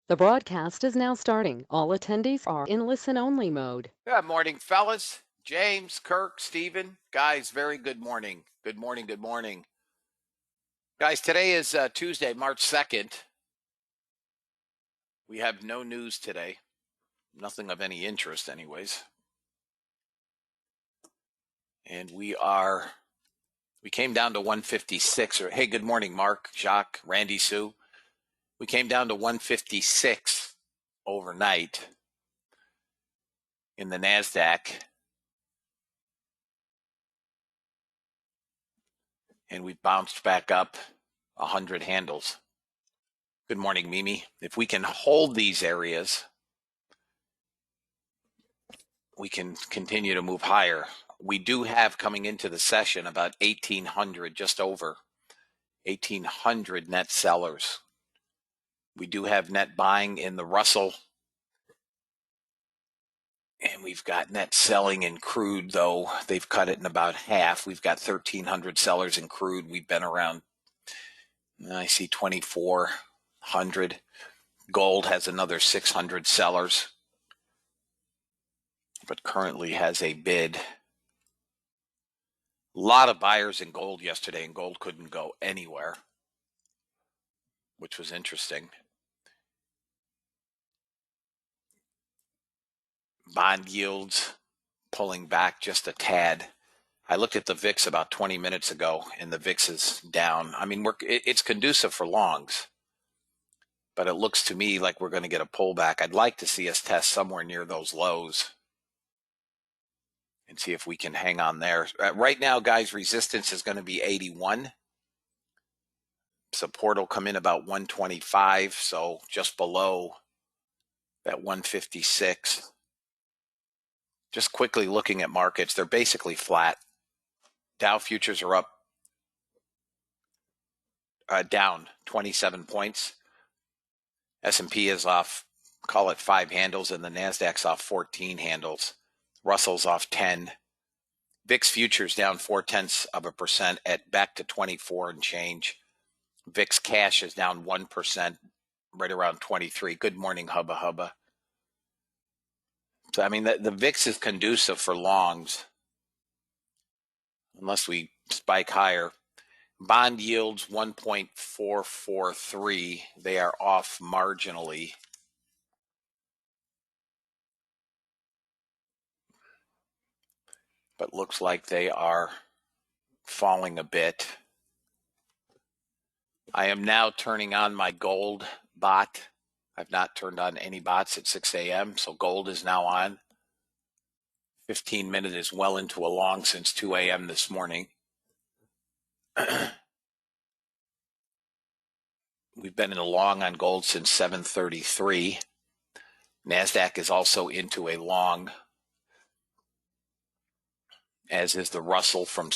The broadcast is now starting. All attendees are in listen-only mode. Good morning, fellas. James, Kirk, Stephen. Guys, very good morning. Good morning, good morning. Guys, today is Tuesday, March 2nd. We have no news today. Nothing of any interest, anyways. And we came down to 156. Hey, good morning, Mark, Jacques, Randy, Sue. We came down to 156 overnight in the NASDAQ. And we bounced back up 100 handles. Good morning, Mimi. If we can hold these areas, we can continue to move higher. We do have coming into the session about 1,800, just over 1,800 net sellers. We do have net buying in the Russell. And we've got net selling in crude, though they've cut it in about half. We've got 1,300 sellers in crude. We've been around, I see 2,400. Gold has another 600 sellers, but currently has a bid. A lot of buyers in gold yesterday, and gold couldn't go anywhere, which was interesting. Bond yields pulling back just a tad. I looked at the VIX about 20 minutes ago, and the VIX is down. I mean, it's conducive for longs, but it looks to me like we're going to get a pullback. I'd like to see us test somewhere near those lows and see if we can hang on there. Right now, guys, resistance is going to be 81. Support will come in about 125, so just below that 156. Just quickly looking at markets, they're basically flat. Dow futures are up, down 27 points. S&P is off, call it 5 handles, and the NASDAQ's off 14 handles. Russell's off 10. VIX futures down 0.4% at back to 24 and change. VIX cash is down 1%, right around 23. Good morning, Hubba Hubba. So, I mean, the VIX is conducive for longs unless we spike higher. Bond yields 1.443. They are off marginally. But looks like they are falling a bit. I am now turning on my gold bot. I've not turned on any bots at 6 a.m., so gold is now on. 15-minute is well into a long since 2 a.m. this morning. We've been in a long on gold since 7:33. NASDAQ is also into a long, as is the Russell from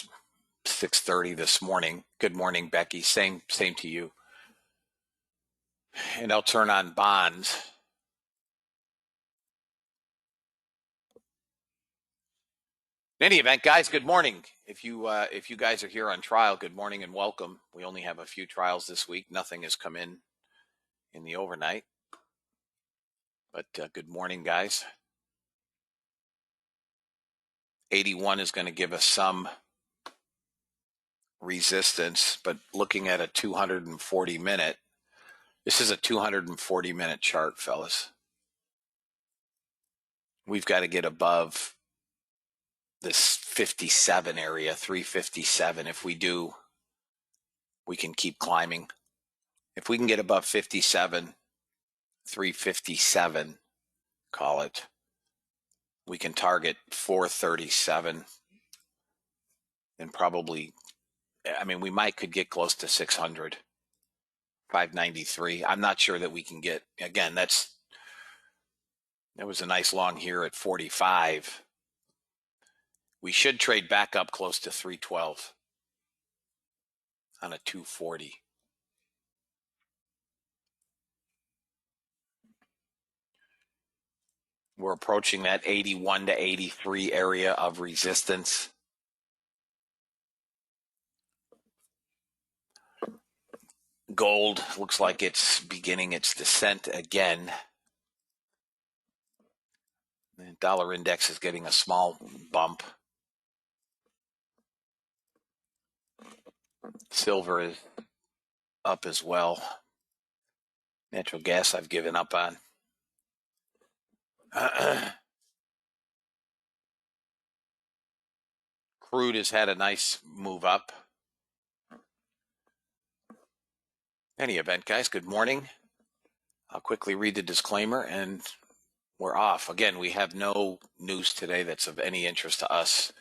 6:30 this morning. Good morning, Becky. Same to you. And I'll turn on bonds. In any event, guys, good morning. If you guys are here on trial, good morning and welcome. We only have a few trials this week. Nothing has come in the overnight. But good morning, guys. 81 is going to give us some resistance, but looking at a 240-minute, this is a 240-minute chart, fellas. We've got to get above this 57 area, 357. If we do, we can keep climbing. If we can get above 57, 357, call it, we can target 437 and probably, I mean, we could get close to 600, 593. I'm not sure that we can get, again, that was a nice long here at 45. We should trade back up close to 312 on a 240. We're approaching that 81 to 83 area of resistance. Gold looks like it's beginning its descent again. The dollar index is getting a small bump. Silver is up as well. Natural gas I've given up on. Crude has had a nice move up. Any event, guys, good morning. I'll quickly read the disclaimer and we're off. Again, we have no news today that's of any interest to us.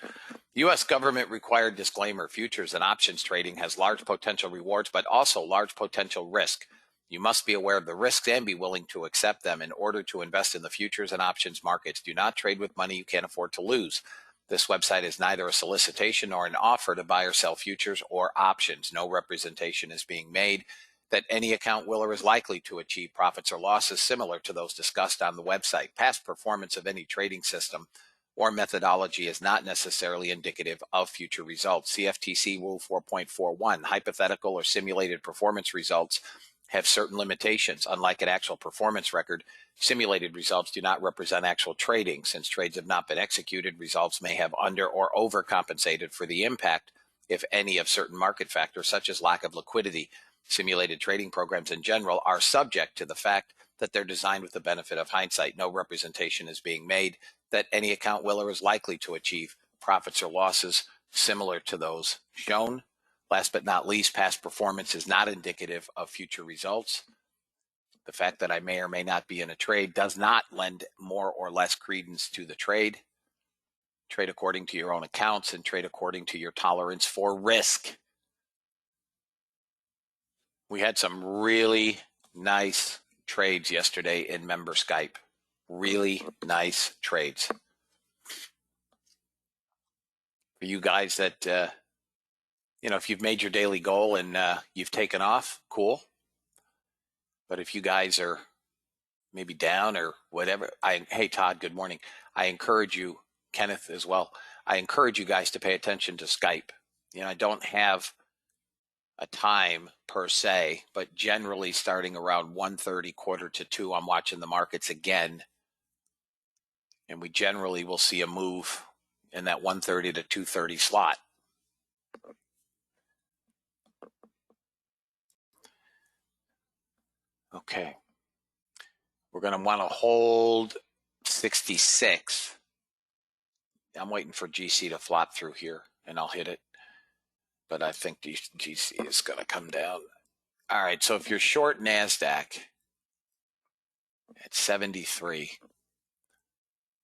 U.S. government required disclaimer: futures and options trading has large potential rewards, but also large potential risk. You must be aware of the risks and be willing to accept them in order to invest in the futures and options markets. Do not trade with money you can't afford to lose. This website is neither a solicitation nor an offer to buy or sell futures or options. No representation is being made that any account will or is likely to achieve profits or losses similar to those discussed on the website. Past performance of any trading system or methodology is not necessarily indicative of future results. CFTC Rule 4.41, hypothetical or simulated performance results have certain limitations. Unlike an actual performance record, simulated results do not represent actual trading. Since trades have not been executed, results may have under or overcompensated for the impact, if any, of certain market factors, such as lack of liquidity. Simulated trading programs in general are subject to the fact that they're designed with the benefit of hindsight. No representation is being made that any account will or is likely to achieve profits or losses similar to those shown. Last but not least, past performance is not indicative of future results. The fact that I may or may not be in a trade does not lend more or less credence to the trade. Trade according to your own accounts and trade according to your tolerance for risk. We had some really nice trades yesterday in member Skype. Really nice trades. For you guys that, if you've made your daily goal and you've taken off, cool. But if you guys are maybe down or whatever, hey, Todd, good morning. I encourage you, Kenneth as well, I encourage you guys to pay attention to Skype. I don't have a time per se, but generally starting around 1:30, 1:45, I'm watching the markets again. And we generally will see a move in that 1:30 to 2:30 slot. Okay. We're going to want to hold 66. I'm waiting for GC to flop through here and I'll hit it. But I think GC is going to come down. All right. So if you're short NASDAQ at 73,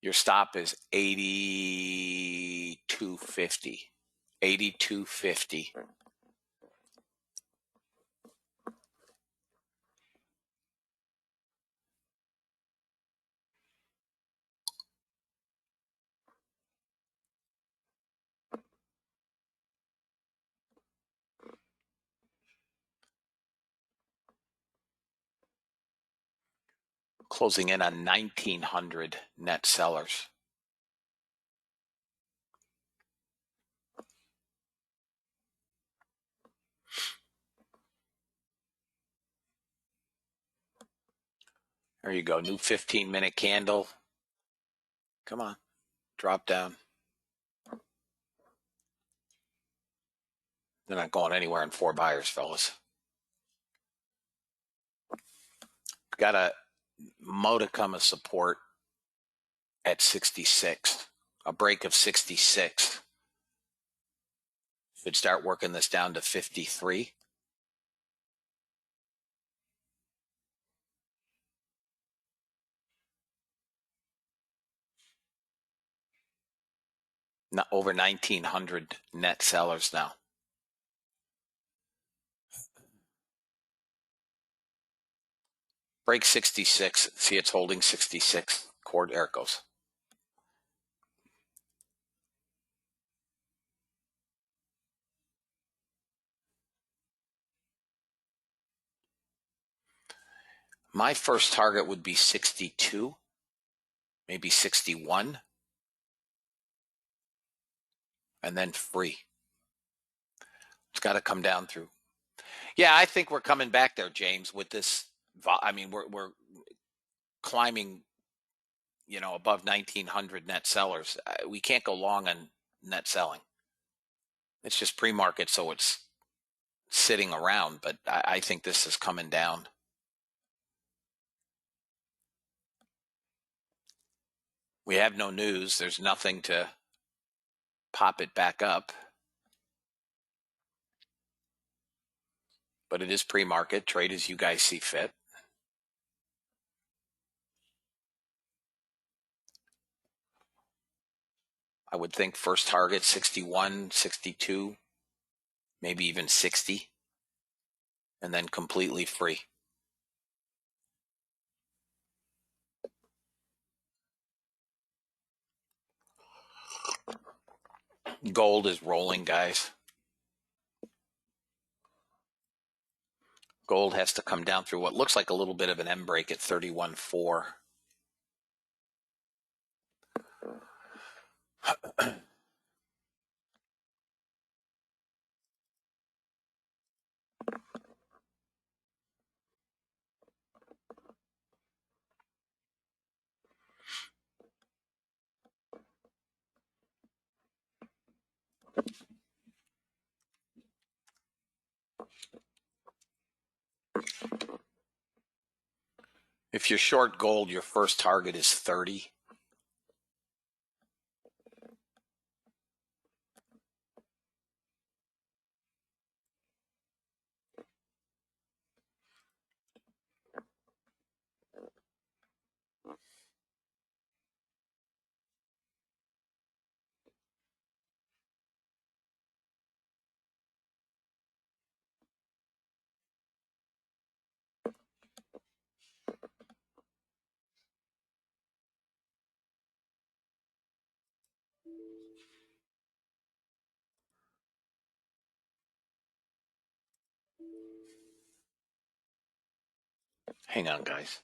your stop is 82.50. 82.50. Closing in on 1,900 net sellers. There you go. New 15-minute candle. Come on. Drop down. They're not going anywhere in 4 buyers, fellas. Got a modicum of support at 66. A break of 66. Should start working this down to 53. Not over 1,900 net sellers now. Break 66. See, it's holding 66. There it goes. My first target would be 62, maybe 61, and then free. It's got to come down through. Yeah, I think we're coming back there, James, with this. I mean, we're climbing, above 1,900 net sellers. We can't go long on net selling. It's just pre-market, so it's sitting around, but I think this is coming down. We have no news. There's nothing to pop it back up. But it is pre-market. Trade as you guys see fit. I would think first target 61, 62, maybe even 60, and then completely free. Gold is rolling, guys. Gold has to come down through what looks like a little bit of an M break at 31.4. If you're short gold, your first target is 30. Hang on, guys.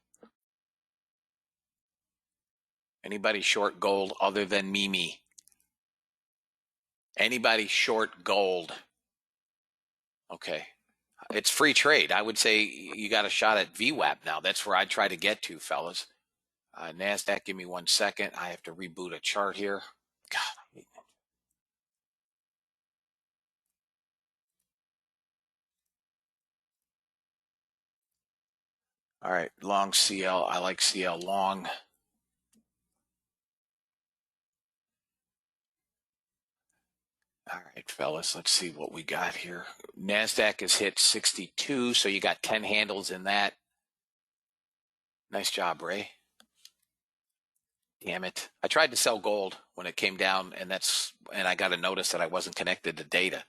Anybody short gold other than Mimi? Anybody short gold? Okay. It's free trade. I would say you got a shot at VWAP now. That's where I try to get to, fellas. NASDAQ, give me 1 second. I have to reboot a chart here. God. All right, long CL. I like CL long. All right, fellas, let's see what we got here. NASDAQ has hit 62, so you got 10 handles in that. Nice job, Ray. Damn it. I tried to sell gold when it came down, and I got a notice that I wasn't connected to data.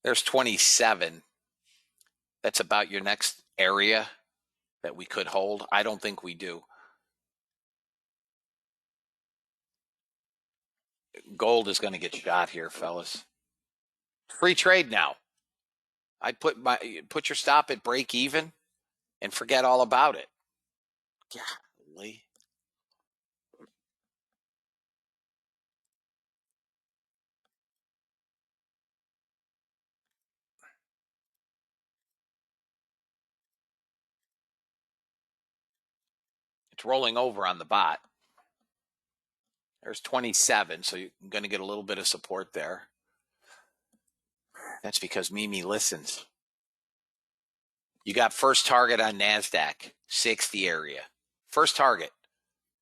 There's 27. That's about your next area that we could hold. I don't think we do. Gold is going to get shot here, fellas. Free trade now. I'd put your stop at break even and forget all about it. Golly. It's rolling over on the bot. There's 27, so you're going to get a little bit of support there. That's because Mimi listens. You got first target on NASDAQ, 60 area. First target.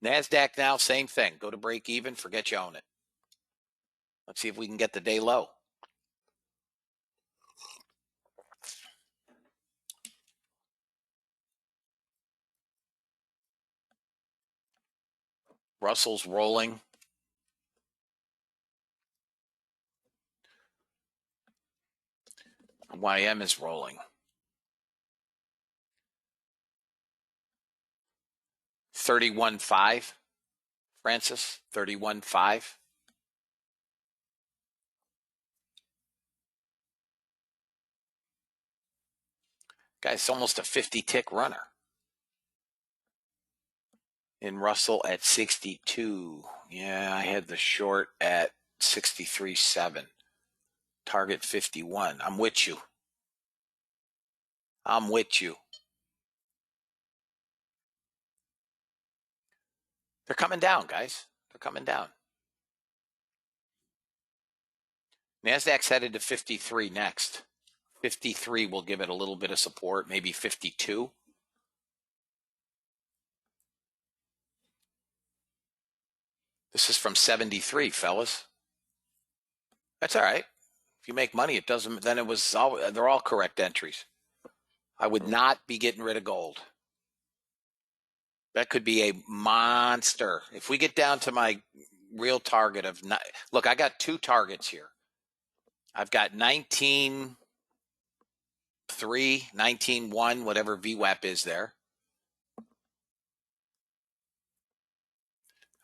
NASDAQ now, same thing. Go to break even, forget you own it. Let's see if we can get the day low. Russell's rolling. YM is rolling. 31.5. Francis, 31.5. Guy's almost a 50 tick runner. In Russell at 62. Yeah, I had the short at 63.7. Target 51. I'm with you. I'm with you. They're coming down, guys. They're coming down. NASDAQ's headed to 53 next. 53 will give it a little bit of support, maybe 52. This is from 73, fellas. That's all right. If you make money, it doesn't. Then it was all. They're all correct entries. I would not be getting rid of gold. That could be a monster. If we get down to my real target of look, I got two targets here. I've got 19.3, 19.1, whatever VWAP is there.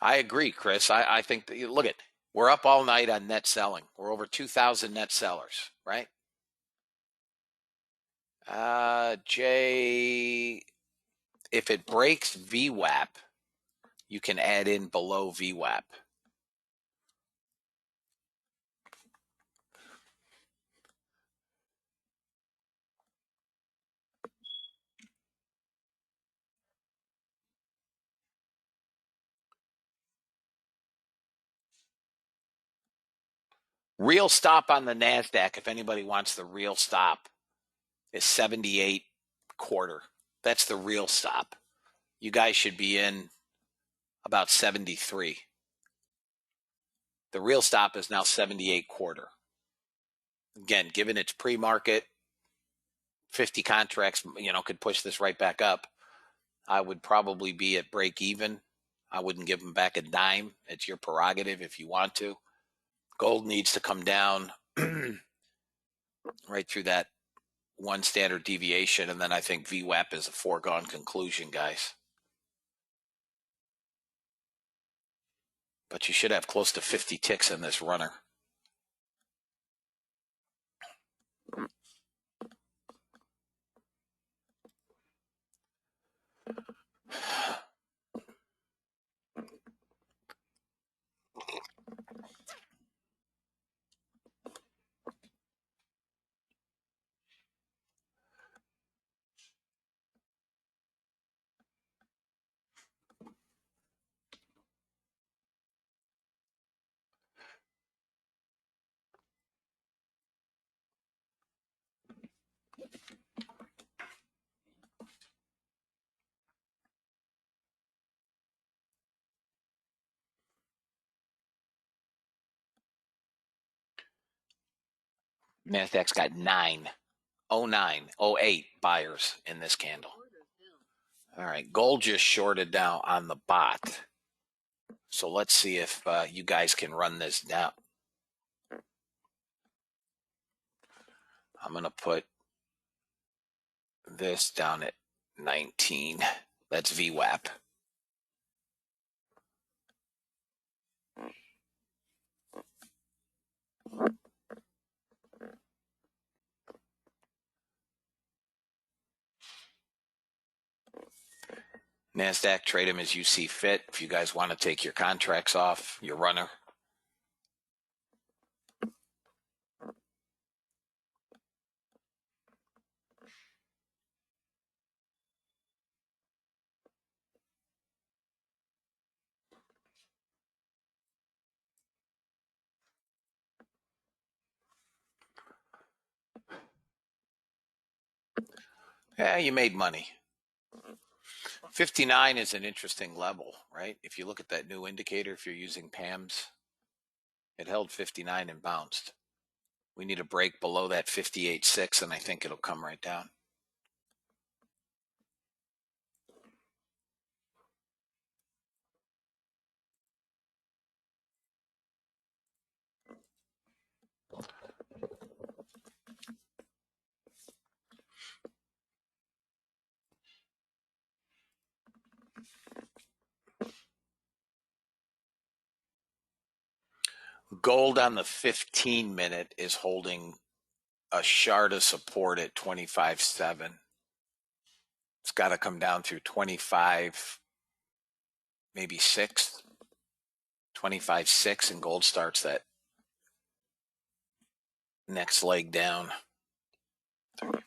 I agree, Chris. I think that, look at, we're up all night on net selling. We're over 2,000 net sellers, right? Jay, if it breaks VWAP, you can add in below VWAP. Real stop on the NASDAQ, if anybody wants the real stop, is 78 quarter. That's the real stop. You guys should be in about 73. The real stop is now 78 quarter. Again, given its pre-market, 50 contracts, could push this right back up. I would probably be at break even. I wouldn't give them back a dime. It's your prerogative if you want to. Gold needs to come down right through that one standard deviation, and then I think VWAP is a foregone conclusion, guys. But you should have close to 50 ticks in this runner. NASDAQ's got 08 buyers in this candle. All right, gold just shorted down on the bot. So let's see if you guys can run this down. I'm going to put this down at 19. That's VWAP. NASDAQ, trade them as you see fit. If you guys want to take your contracts off, your runner. Yeah, you made money. 59 is an interesting level, right? If you look at that new indicator, if you're using PAMS, it held 59 and bounced. We need a break below that 58.6, and I think it'll come right down. Gold on the 15-minute is holding a shard of support at 25.7. It's got to come down through 25, maybe 6, 25.6, and gold starts that next leg down. 34.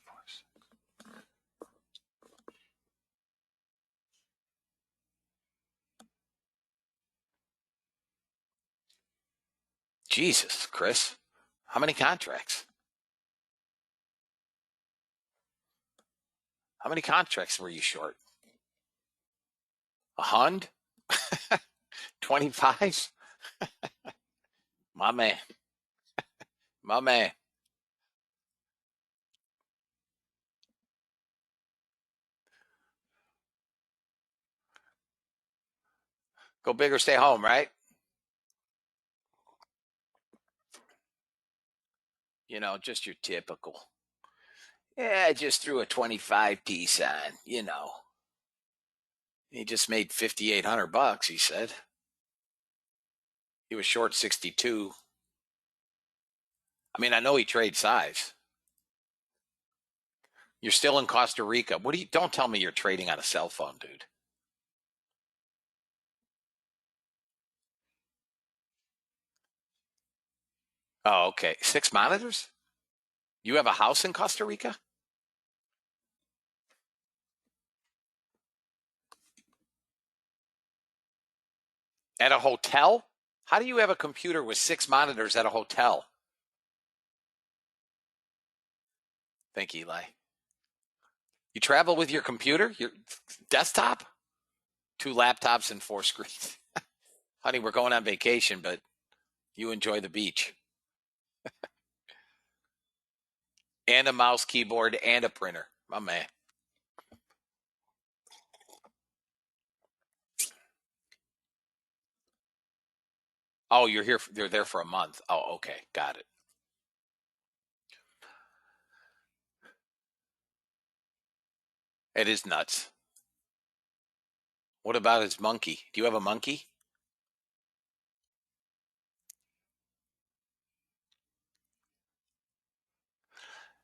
Jesus, Chris. How many contracts? How many contracts were you short? 100? 25? My man. My man. Go big or stay home, right? You know, just your typical. Yeah, I just threw a 25 piece on, you know. He just made 5,800 bucks, he said. He was short 62. I mean, I know he trades size. You're still in Costa Rica. Don't tell me you're trading on a cell phone, dude. Oh, okay. 6 monitors? You have a house in Costa Rica? At a hotel? How do you have a computer with 6 monitors at a hotel? Thank you, Eli. You travel with your computer? Your desktop? 2 laptops and 4 screens. Honey, we're going on vacation, but you enjoy the beach. And a mouse, keyboard, and a printer. My man. Oh, you're there for a month. Oh, okay. Got it. It is nuts. What about his monkey? Do you have a monkey?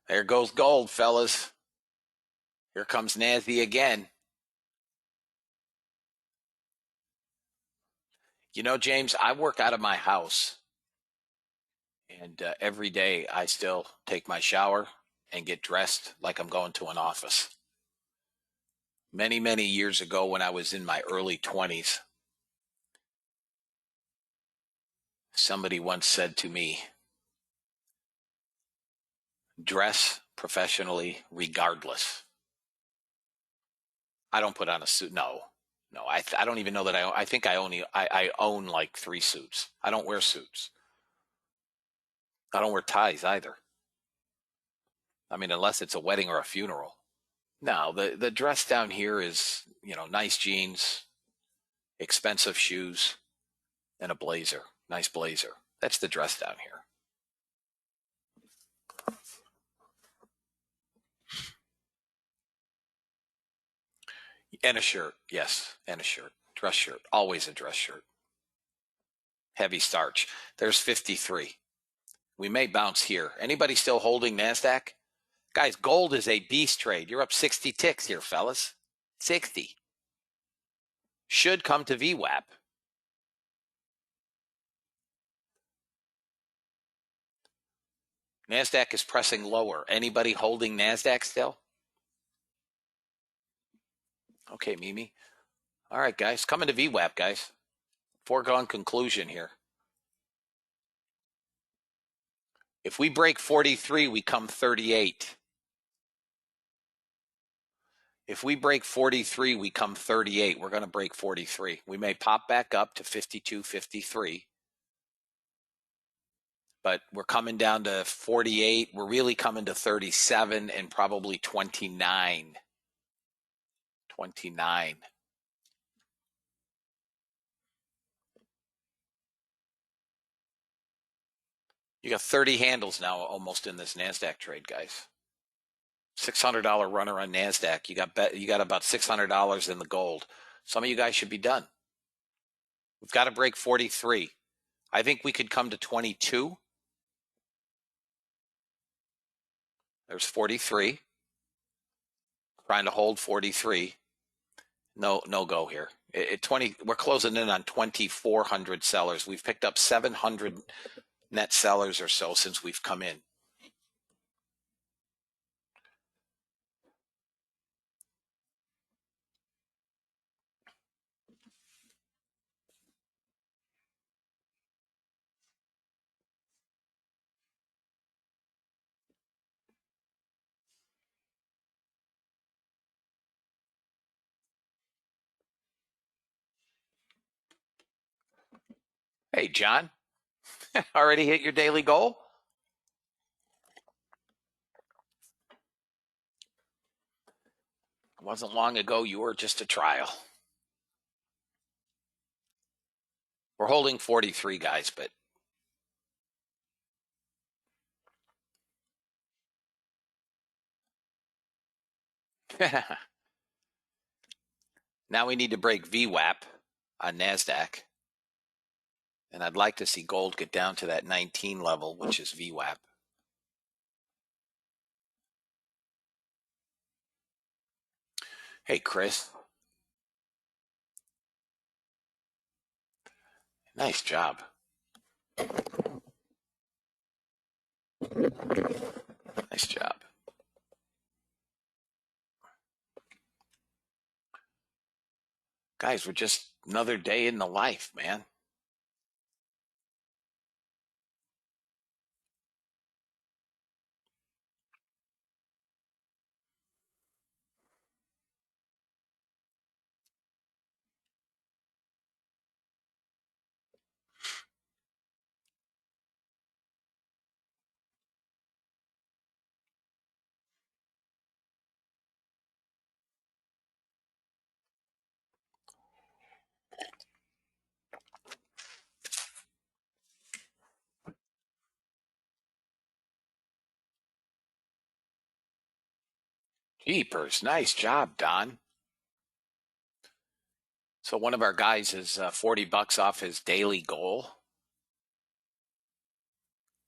There goes gold, fellas. Here comes Nasdaq again. You know, James, I work out of my house, and every day I still take my shower and get dressed like I'm going to an office. Many, many years ago, when I was in my early 20s, somebody once said to me, dress professionally regardless. I don't put on a suit. No, no, I don't even know that I think I own like 3 suits. I don't wear suits. I don't wear ties either. I mean, unless it's a wedding or a funeral. No, the dress down here is, nice jeans, expensive shoes, and a blazer. Nice blazer. That's the dress down here. And a shirt. Yes, and a shirt. Dress shirt. Always a dress shirt. Heavy starch. There's 53. We may bounce here. Anybody still holding NASDAQ? Guys, gold is a beast trade. You're up 60 ticks here, fellas. 60. Should come to VWAP. NASDAQ is pressing lower. Anybody holding NASDAQ still? Okay, Mimi. All right, guys. Coming to VWAP, guys. Foregone conclusion here. If we break 43, we come 38. If we break 43, we come 38. We're going to break 43. We may pop back up to 52, 53. But we're coming down to 48. We're really coming to 37 and probably 29. 29. You got 30 handles now almost in this NASDAQ trade, guys. $600 runner on NASDAQ. You got about $600 in the gold. Some of you guys should be done. We've got to break 43. I think we could come to 22. There's 43. Trying to hold 43. No go here. 20. We're closing in on 2,400 sellers. We've picked up 700 net sellers or so since we've come in. Hey, John, already hit your daily goal? It wasn't long ago you were just a trial. We're holding 43, guys, but now we need to break VWAP on NASDAQ. And I'd like to see gold get down to that 19 level, which is VWAP. Hey, Chris. Nice job. Nice job. Guys, we're just another day in the life, man. Jeepers, nice job, Don. So one of our guys is $40 off his daily goal.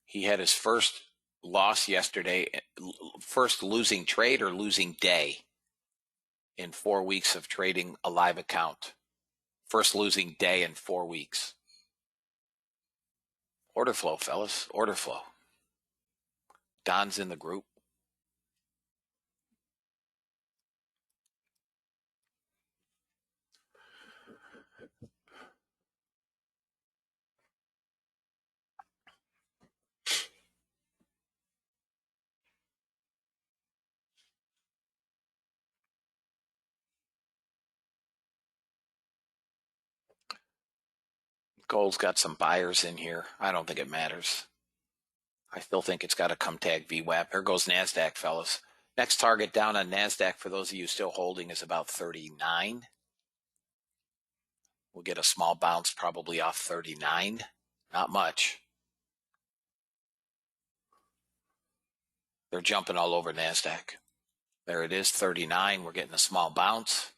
He had his first loss yesterday, first losing trade or losing day in 4 weeks of trading a live account. First losing day in 4 weeks. Order flow, fellas. Order flow. Don's in the group. Gold's got some buyers in here. I don't think it matters. I still think it's got to come tag VWAP. Here goes NASDAQ, fellas. Next target down on NASDAQ for those of you still holding is about 39. We'll get a small bounce probably off 39. Not much. They're jumping all over NASDAQ. There it is, 39. We're getting a small bounce.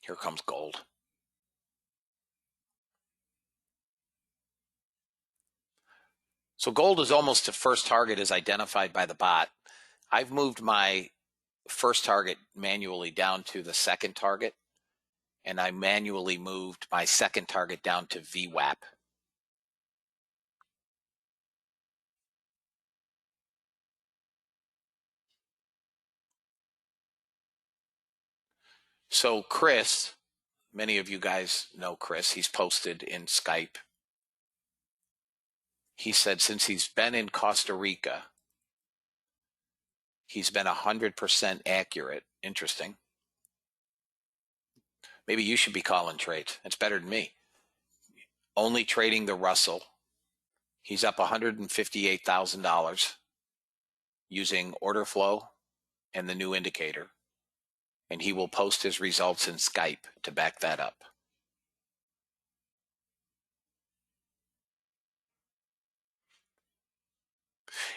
Here comes gold. So gold is almost the first target is identified by the bot. I've moved my first target manually down to the second target, and I manually moved my second target down to VWAP. So Chris, many of you guys know Chris. He's posted in Skype. He said since he's been in Costa Rica, he's been 100% accurate. Interesting. Maybe you should be calling trades. It's better than me. Only trading the Russell. He's up $158,000 using order flow and the new indicator. And he will post his results in Skype to back that up.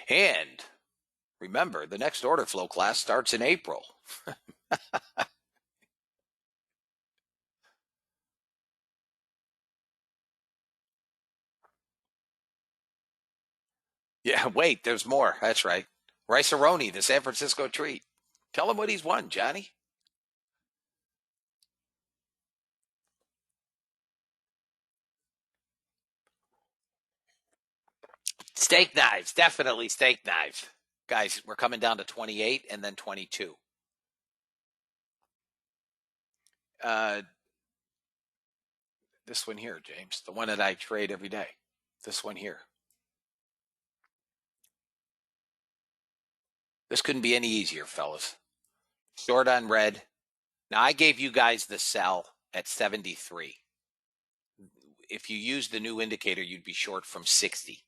And remember, the next order flow class starts in April. Yeah, wait, there's more. That's right. Rice-A-Roni, the San Francisco treat. Tell him what he's won, Johnny. Steak knives, definitely steak knives. Guys, we're coming down to 28 and then 22. This one here, James, the one that I trade every day. This one here. This couldn't be any easier, fellas. Short on red. Now I gave you guys the sell at 73. If you use the new indicator, you'd be short from 60.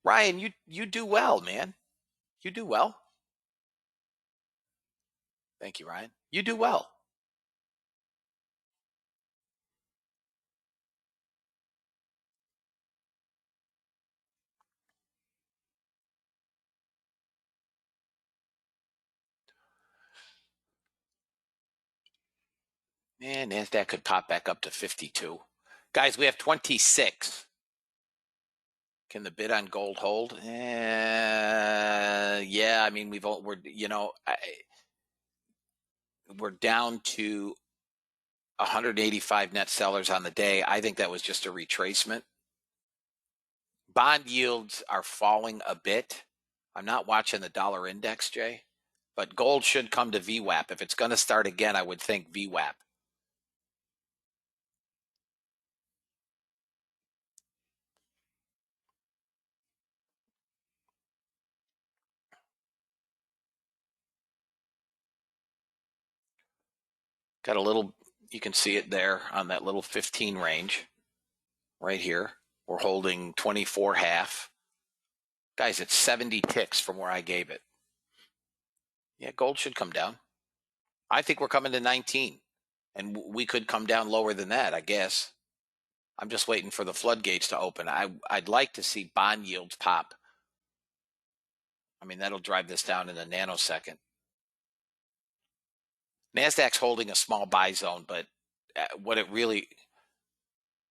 Ryan, you do well, man. You do well. Thank you, Ryan. You do well. And NASDAQ could pop back up to 52. Guys, we have 26. Can the bid on gold hold? Yeah, I mean, we're down to 185 net sellers on the day. I think that was just a retracement. Bond yields are falling a bit. I'm not watching the dollar index, Jay, but gold should come to VWAP. If it's going to start again, I would think VWAP. Got a little, you can see it there on that little 15 range right here. We're holding 24 half. Guys, it's 70 ticks from where I gave it. Yeah, gold should come down. I think we're coming to 19, and we could come down lower than that, I guess. I'm just waiting for the floodgates to open. I'd like to see bond yields pop. I mean, that'll drive this down in a nanosecond. NASDAQ's holding a small buy zone, but what it really,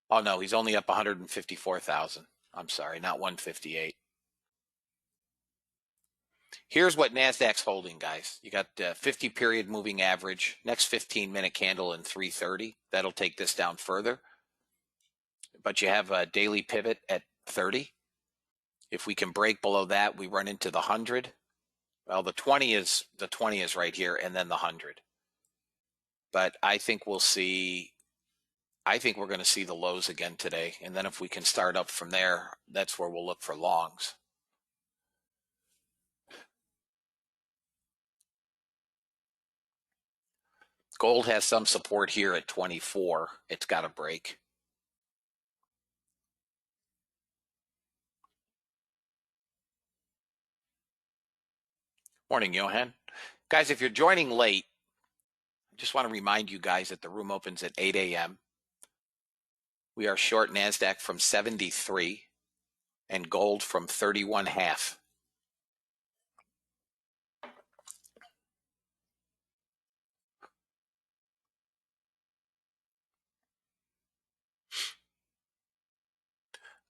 oh no, he's only up 154,000. I'm sorry, not 158. Here's what NASDAQ's holding, guys. You got 50 period moving average, next 15-minute candle in 330. That'll take this down further. But you have a daily pivot at 30. If we can break below that, we run into the 100. Well, the 20 is right here, and then the 100. But I think we're going to see the lows again today. And then if we can start up from there, that's where we'll look for longs. Gold has some support here at 24. It's got to break. Morning, Johan. Guys, if you're joining late, I just want to remind you guys that the room opens at 8 a.m. We are short NASDAQ from 73 and gold from 31 half.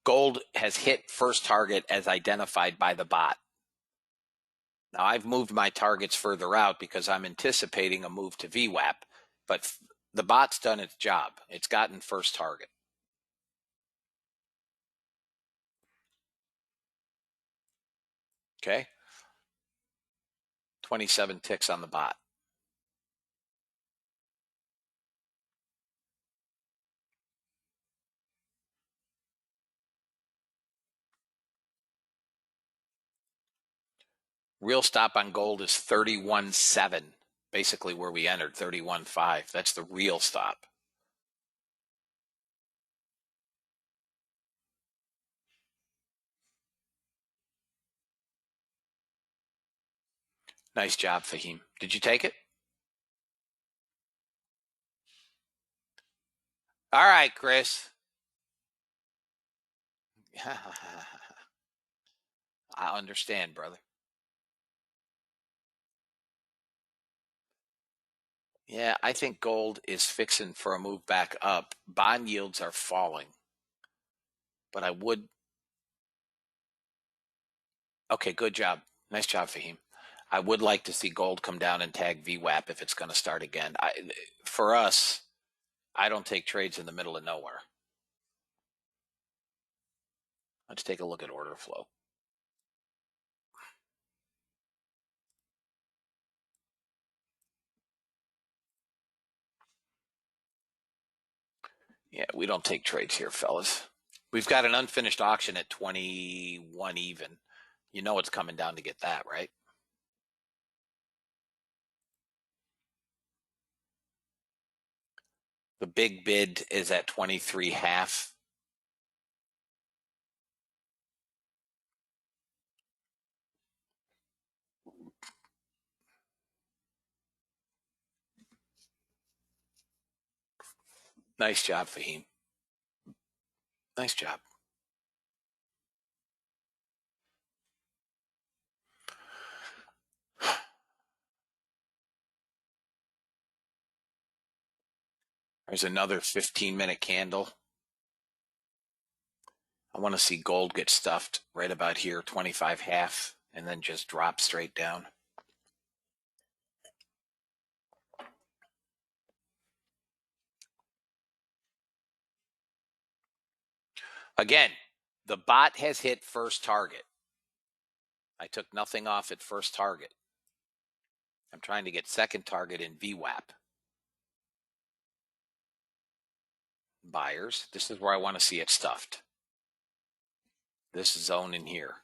Gold has hit first target as identified by the bot. Now, I've moved my targets further out because I'm anticipating a move to VWAP, but the bot's done its job. It's gotten first target. Okay? 27 ticks on the bot. Real stop on gold is 31.7, basically where we entered, 31.5. That's the real stop. Nice job, Fahim. Did you take it? All right, Chris. I understand, brother. Yeah, I think gold is fixing for a move back up. Bond yields are falling. But I would. Okay, good job. Nice job, Fahim. I would like to see gold come down and tag VWAP if it's going to start again. For us, I don't take trades in the middle of nowhere. Let's take a look at order flow. Yeah, we don't take trades here, fellas. We've got an unfinished auction at 21 even. You know it's coming down to get that, right? The big bid is at 23 half. Nice job, Fahim. Nice job. There's another 15-minute candle. I want to see gold get stuffed right about here, 25 half, and then just drop straight down. Again, the bot has hit first target. I took nothing off at first target. I'm trying to get second target in VWAP. Buyers, this is where I want to see it stuffed. This zone in here.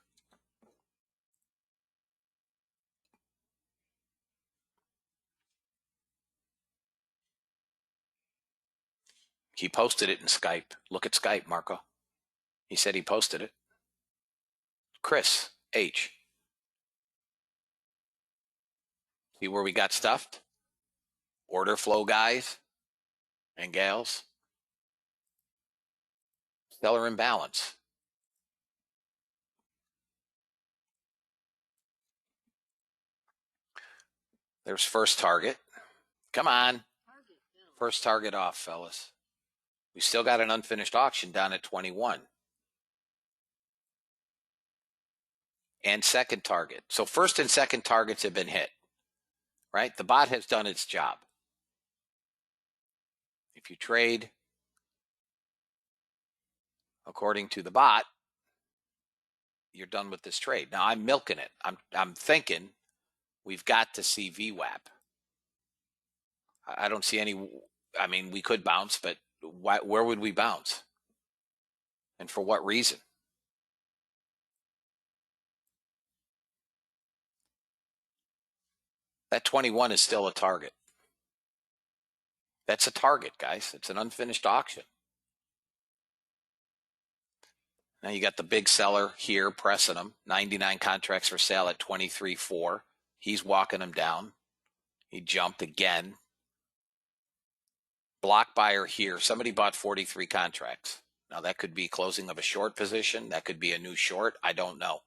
He posted it in Skype. Look at Skype, Marco. He said he posted it. Chris H. See where we got stuffed? Order flow guys and gals. Seller imbalance. There's first target. Come on. First target off, fellas. We still got an unfinished auction down at 21. And second target. So first and second targets have been hit, right? The bot has done its job. If you trade according to the bot, you're done with this trade. Now I'm milking it. I'm thinking we've got to see VWAP. I don't see any. I mean, we could bounce, but where would we bounce? And for what reason? That 21 is still a target. That's a target, guys. It's an unfinished auction. Now you got the big seller here pressing them. 99 contracts for sale at 23.4. He's walking them down. He jumped again. Block buyer here. Somebody bought 43 contracts. Now that could be closing of a short position. That could be a new short. I don't know.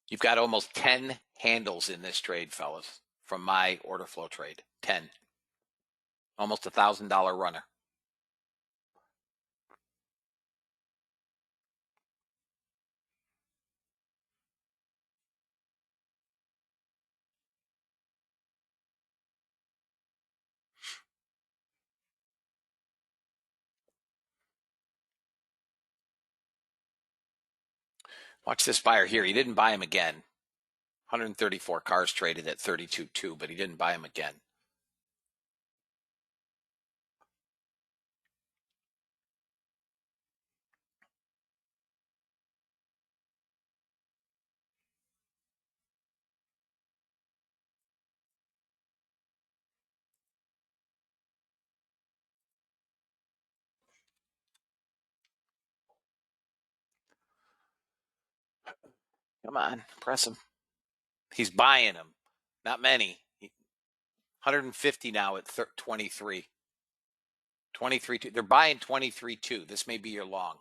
You've got almost 10 handles in this trade, fellas, from my order flow trade. 10. Almost $1,000 runner. Watch this buyer here. He didn't buy him again. 134 cars traded at 32.2, but he didn't buy him again. Come on, press him. He's buying them. Not many. 150 now at 23. 23.2. They're buying 23.2. This may be your long.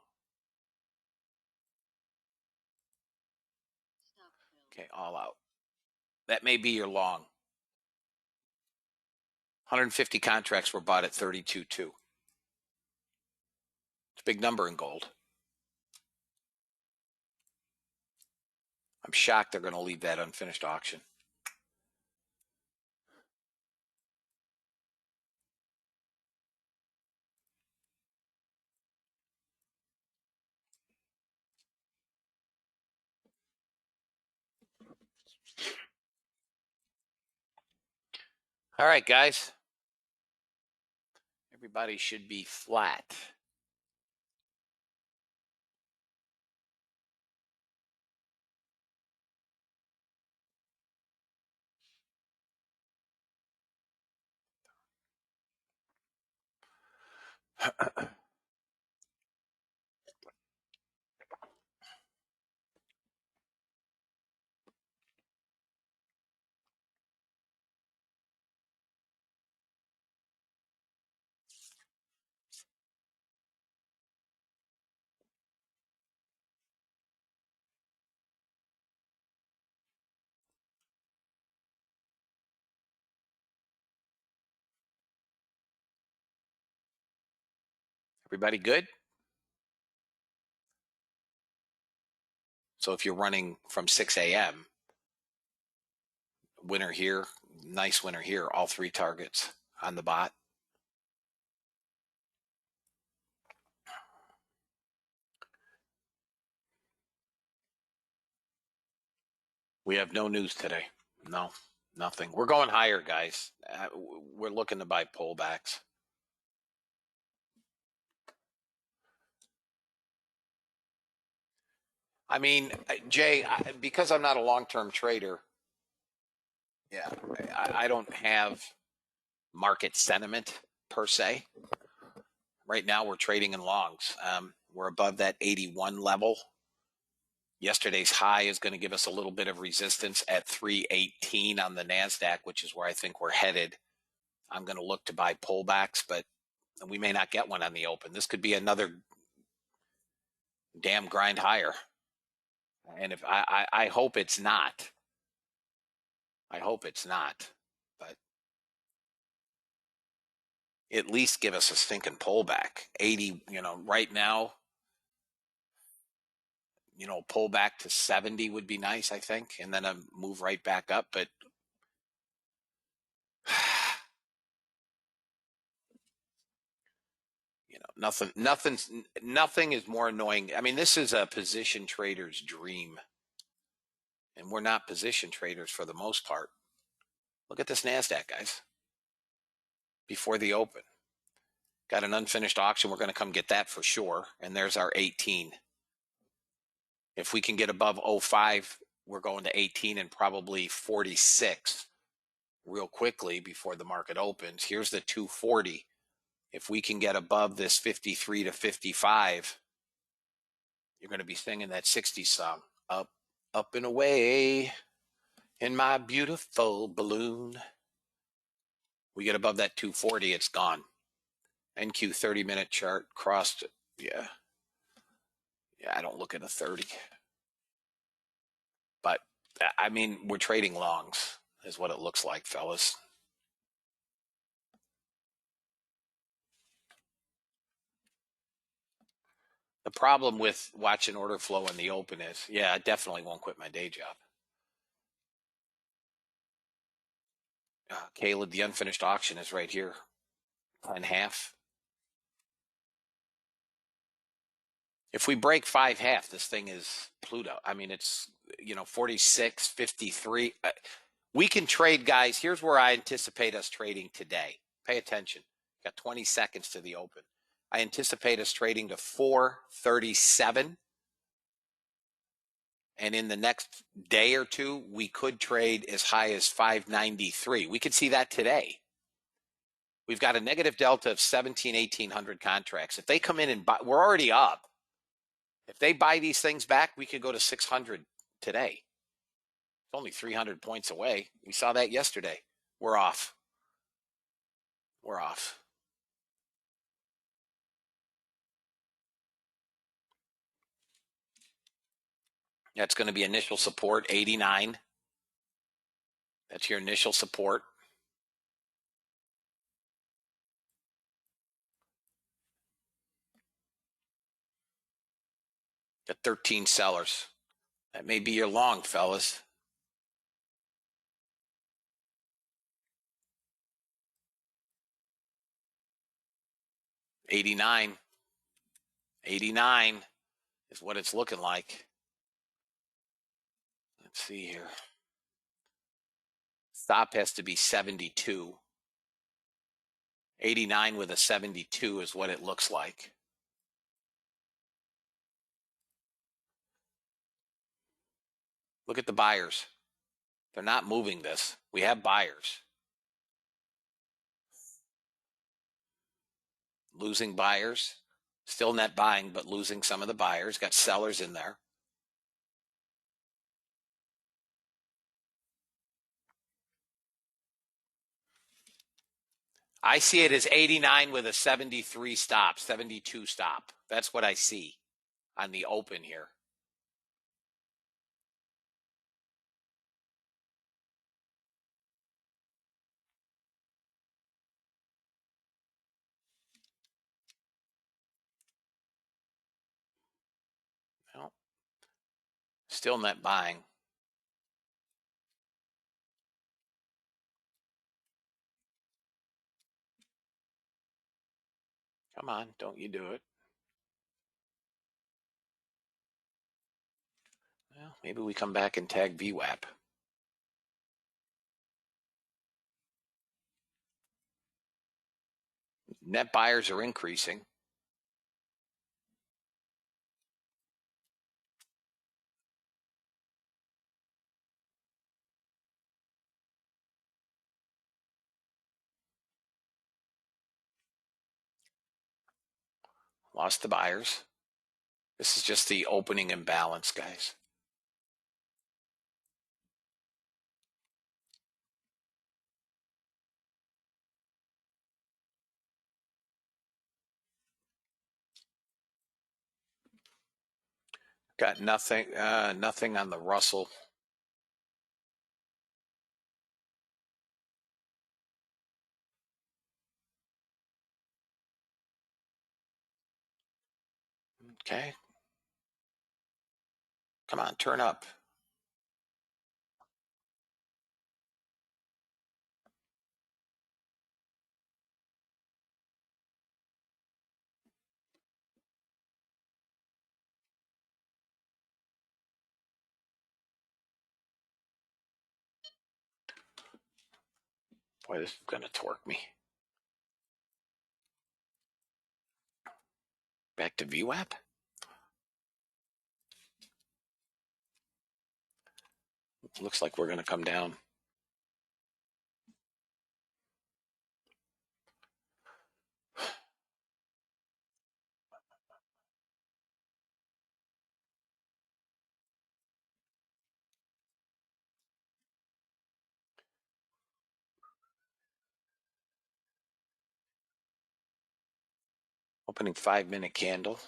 Okay, all out. That may be your long. 150 contracts were bought at 32.2. It's a big number in gold. I'm shocked they're going to leave that unfinished auction. All right, guys. Everybody should be flat. Everybody good? So if you're running from 6 a.m., winner here, nice winner here, all three targets on the bot. We have no news today. No, nothing. We're going higher, guys. We're looking to buy pullbacks. I mean, Jay, because I'm not a long-term trader, yeah, I don't have market sentiment per se. Right now, we're trading in longs. We're above that 81 level. Yesterday's high is going to give us a little bit of resistance at 318 on the NASDAQ, which is where I think we're headed. I'm going to look to buy pullbacks, but we may not get one on the open. This could be another damn grind higher. And if I hope it's not. I hope it's not. But at least give us a stinking pullback. 80, right now, pull back to 70 would be nice, I think, and then a move right back up. But nothing is more annoying. I mean, this is a position trader's dream, and we're not position traders for the most part. Look at this NASDAQ, guys. Before the open, got an unfinished auction. We're going to come get that for sure. And there's our 18. If we can get above 05, we're going to 18 and probably 46 real quickly before the market opens. Here's the 240. If we can get above this 53 to 55, you're going to be singing that 60s song. Up, up and away in my beautiful balloon. We get above that 240, it's gone. NQ 30-minute chart crossed. Yeah, I don't look at a 30. But, I mean, we're trading longs is what it looks like, fellas. The problem with watching order flow in the open is, I definitely won't quit my day job. Caleb, the unfinished auction is right here, 10.5. If we break 5.5, this thing is Pluto. I mean, it's 46, 53. We can trade, guys. Here's where I anticipate us trading today. Pay attention. Got 20 seconds to the open. I anticipate us trading to 437. And in the next day or two, we could trade as high as 593. We could see that today. We've got a negative delta of 1,800 contracts. If they come in and buy, we're already up. If they buy these things back, we could go to 600 today. It's only 300 points away. We saw that yesterday. We're off. We're off. That's going to be initial support, 89. That's your initial support. Got 13 sellers. That may be your long, fellas. $89. 89 is what it's looking like. Let's see here. Stop has to be 72. 89 with a 72 is what it looks like. Look at the buyers. They're not moving this. We have buyers. Losing buyers. Still net buying, but losing some of the buyers. Got sellers in there. I see it as 89 with a 73 stop, 72 stop. That's what I see on the open here. Well, still net buying. Come on, don't you do it. Well, maybe we come back and tag VWAP. Net buyers are increasing. Lost the buyers. This is just the opening imbalance, guys. Got nothing on the Russell. Okay. Come on, turn up. Boy, this is going to torque me. Back to VWAP. Looks like we're going to come down. Opening 5-minute candle.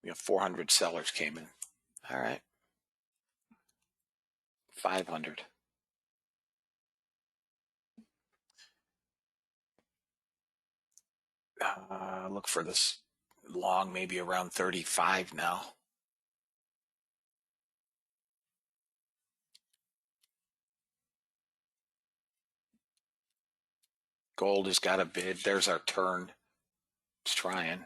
We have 400 sellers came in. All right. 500. Look for this long, maybe around 35 now. Gold has got a bid. There's our turn. It's trying.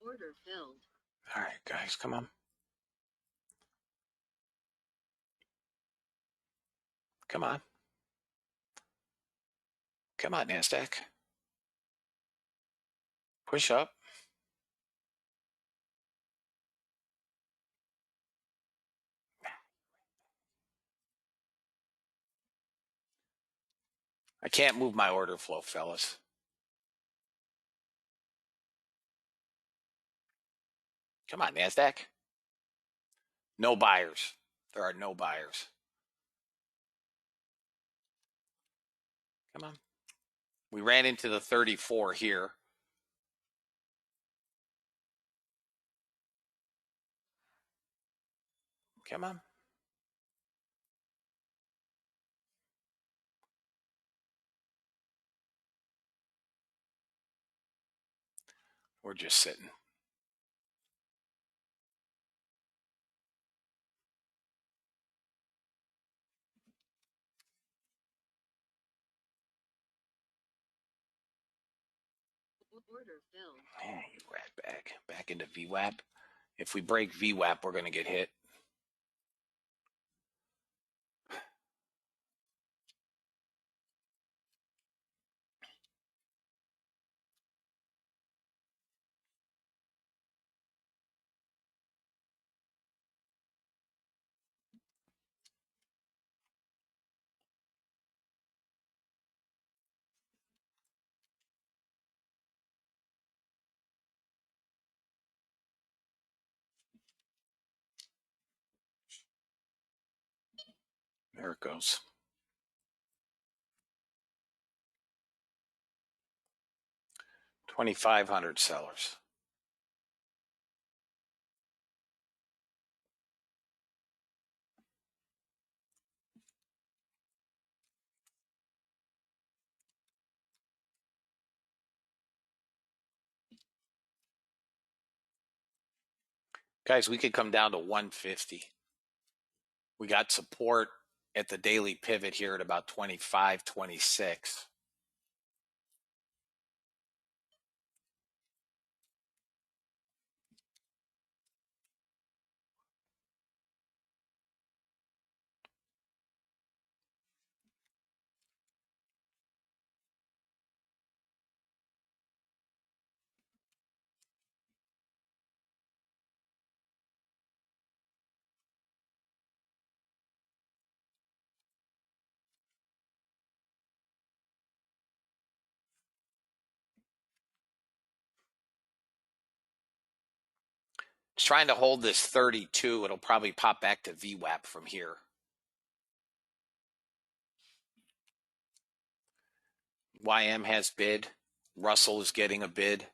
Order filled. All right, guys, come on. Come on. Come on, NASDAQ. Push up. I can't move my order flow, fellas. Come on, NASDAQ. No buyers. There are no buyers. Come on. We ran into the 34 here. Come on. We're just sitting. Yeah, you rat bag. Back into VWAP. If we break VWAP, we're going to get hit. There it goes. $2,500 sellers. Guys, we could come down to 150. We got support at the daily pivot here at about 25, 26. It's trying to hold this 32. It'll probably pop back to VWAP from here. YM has bid. Russell is getting a bid.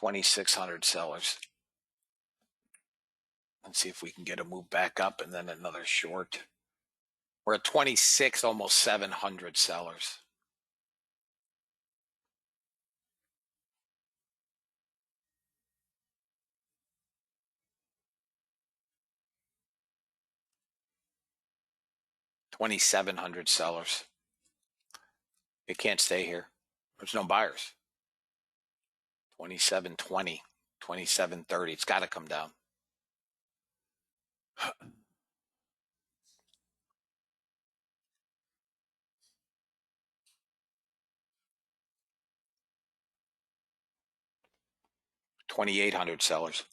$2,600 sellers. Let's see if we can get a move back up and then another short. We're at 26, almost 700 sellers. $2,700 sellers. It can't stay here. There's no buyers. 27.20, 27.30. It's got to come down. $2,800 sellers.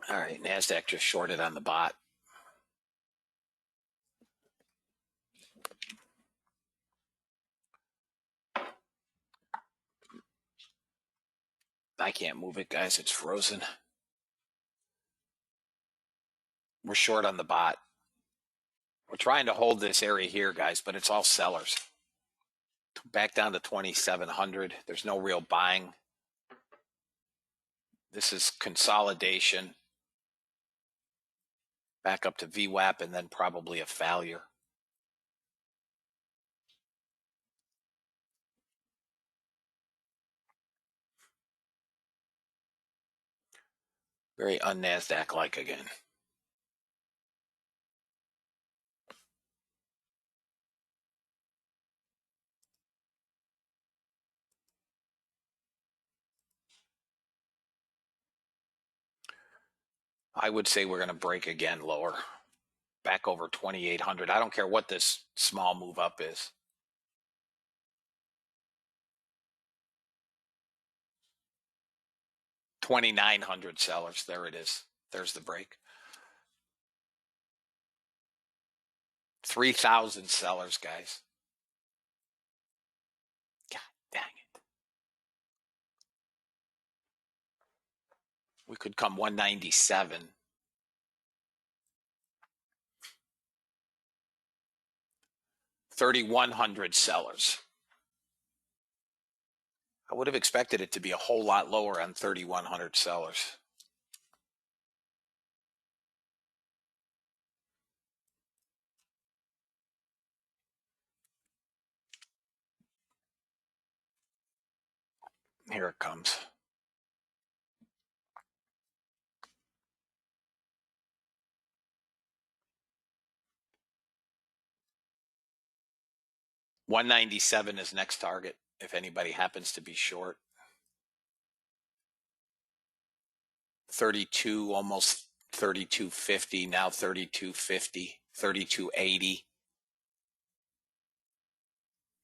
All right, NASDAQ just shorted on the bot. I can't move it, guys. It's frozen. We're short on the bot. We're trying to hold this area here, guys, but it's all sellers. Back down to 2,700. There's no real buying. This is consolidation. Back up to VWAP and then probably a failure. Very un-NASDAQ-like again. I would say we're going to break again lower. Back over 2,800. I don't care what this small move up is. $2,900 sellers. There it is. There's the break. 3,000 sellers, guys. God dang it. We could come 197. 3,100 sellers. I would have expected it to be a whole lot lower on 3,100 sellers. Here it comes. $197 is next target if anybody happens to be short. 32, almost 32.50, now 32.50, 32.80.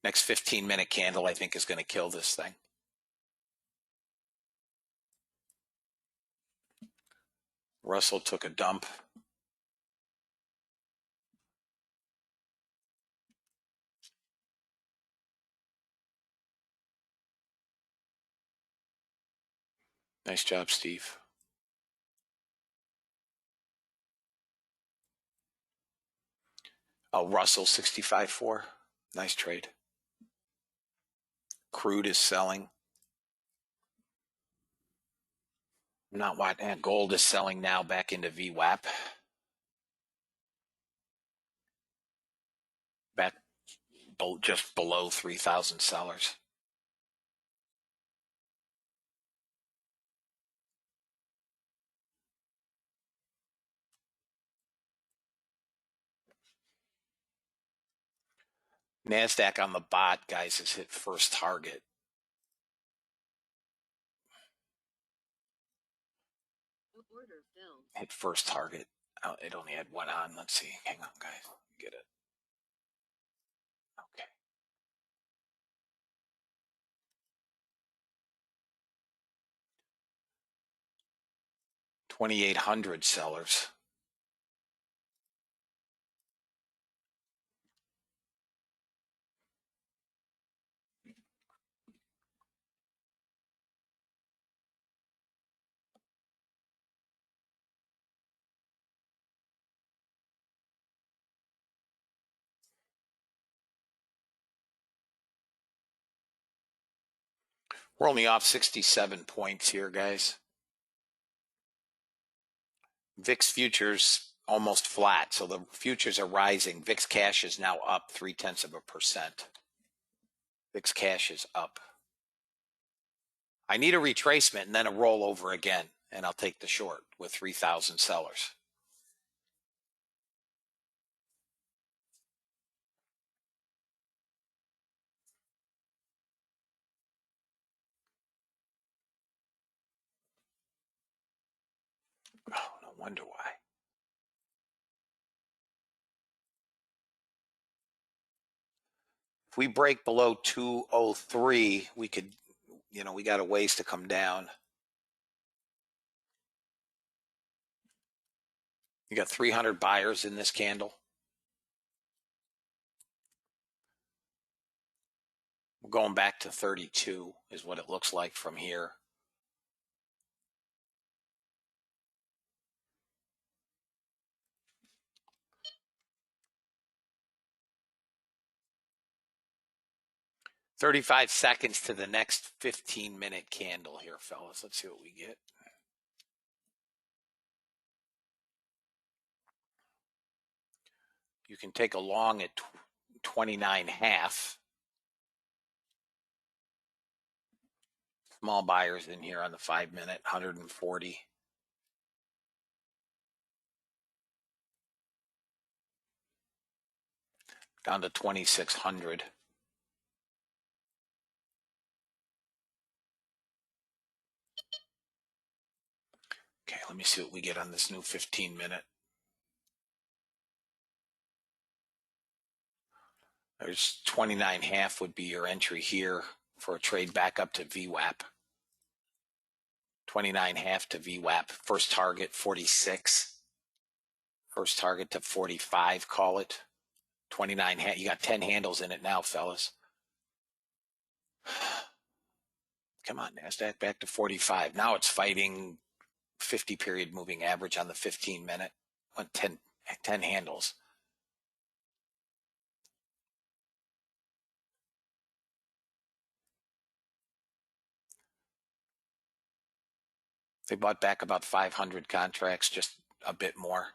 Next 15-minute candle, I think, is going to kill this thing. Russell took a dump. Nice job, Steve. Oh, Russell 65.4. Nice trade. Crude is selling. Not what, and gold is selling now back into VWAP. Back just below 3,000 sellers. NASDAQ on the bot, guys, has hit first target. Hit first target. Oh, it only had one on. Let's see. Hang on, guys. Get it. Okay. 2,800 sellers. We're only off 67 points here, guys. VIX futures almost flat, so the futures are rising. VIX cash is now up 0.3%. VIX cash is up. I need a retracement and then a rollover again, and I'll take the short with 3,000 sellers. Oh, no wonder why. If we break below 203, we could, we got a ways to come down. You got 300 buyers in this candle. We're going back to 32 is what it looks like from here. "35 seconds to the next 15-minute candle here, fellas. Let's see what we get. You can take a long at 29.5. Small buyers in here on the 5-minute, 140. Down to 2,600. Okay, let me see what we get on this new 15-minute. There's 29.5 would be your entry here for a trade back up to VWAP. 29.5 to VWAP. First target 46. First target to 45, call it. 29. You got 10 handles in it now, fellas. Come on, NASDAQ back to 45. Now it's fighting 50-period moving average on the 15-minute. 10 handles. They bought back about 500 contracts, just a bit more.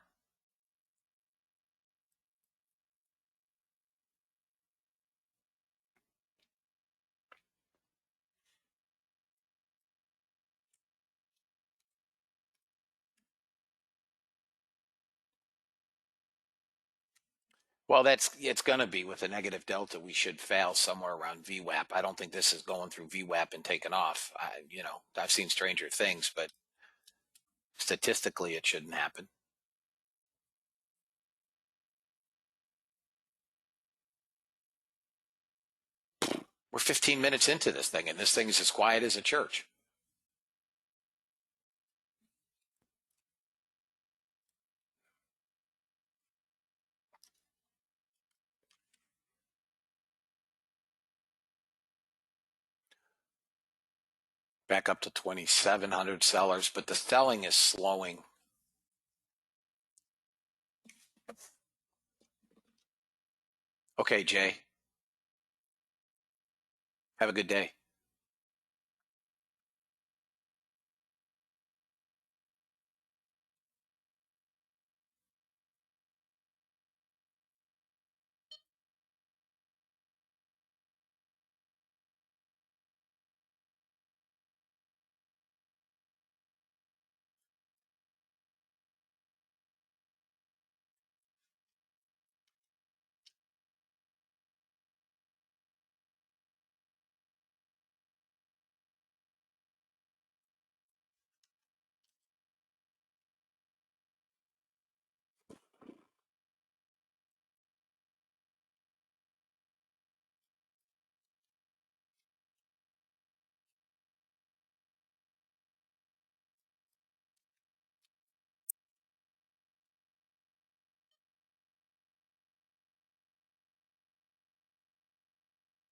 Well, it's going to be with a negative delta. We should fail somewhere around VWAP. I don't think this is going through VWAP and taking off. I've seen stranger things, but statistically, it shouldn't happen. We're 15 minutes into this thing, and this thing is as quiet as a church. Back up to 2,700 sellers, but the selling is slowing. Okay, Jay. Have a good day.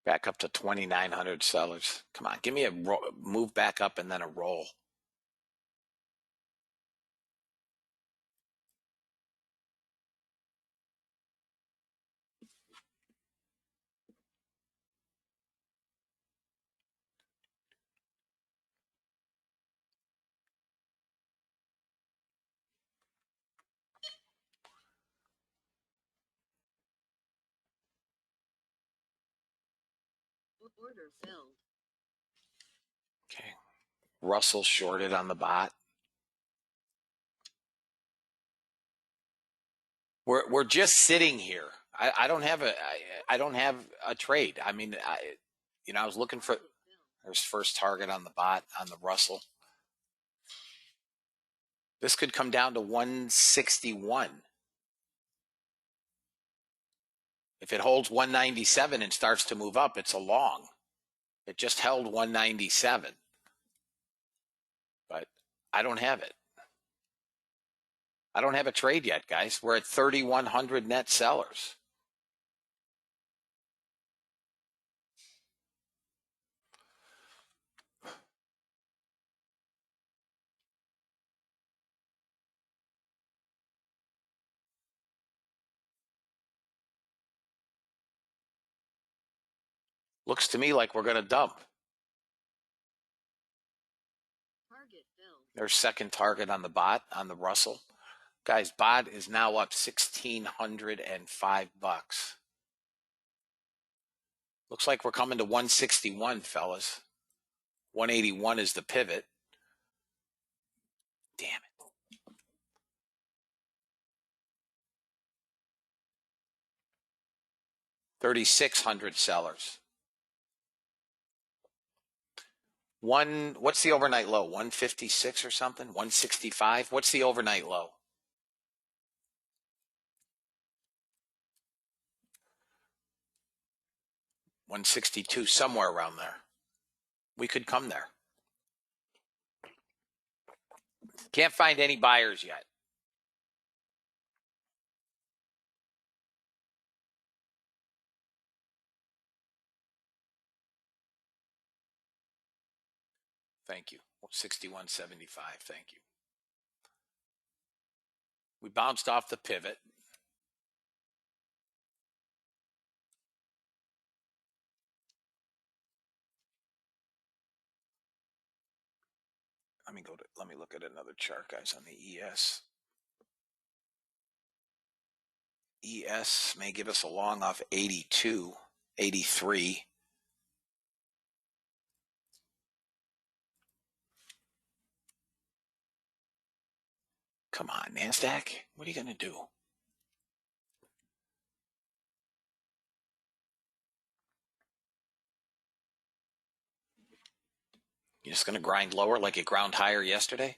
Back up to 2,900 sellers. Come on, give me a move back up and then a roll. Order filled. Okay. Russell shorted on the bot. We're just sitting here. I don't have a trade. I mean, I was looking for there's first target on the bot on the Russell. This could come down to 161. If it holds 197 and starts to move up, it's a long. It just held 197. But I don't have it. I don't have a trade yet, guys. We're at 3,100 net sellers. Looks to me like we're going to dump. Target filled. There's second target on the bot, on the Russell. Guys, bot is now up $1,605. Looks like we're coming to 161, fellas. 181 is the pivot. Damn it. 3,600 sellers. What's the overnight low? 156 or something? 165? What's the overnight low? $162, somewhere around there. We could come there. Can't find any buyers yet. Thank you. 61.75. Thank you. We bounced off the pivot. Let me look at another chart, guys, on the ES. ES may give us a long off 82, 83. Come on, NASDAQ. What are you going to do? You're just going to grind lower like it ground higher yesterday?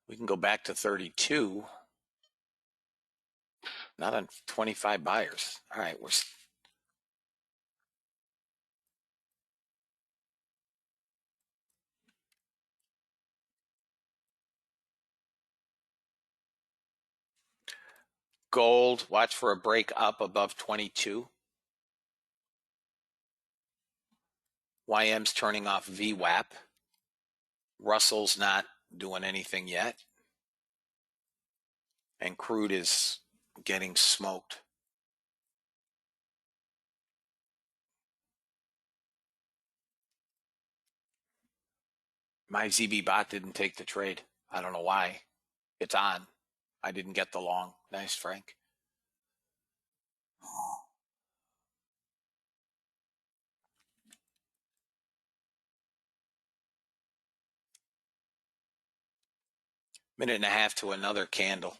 We can go back to 32. Not on 25 buyers. All right, we're gold. Watch for a break up above 22. YM's turning off VWAP. Russell's not doing anything yet. And crude is getting smoked. My ZB bot didn't take the trade. I don't know why. It's on. I didn't get the long. Nice, Frank. Minute and a half to another candle.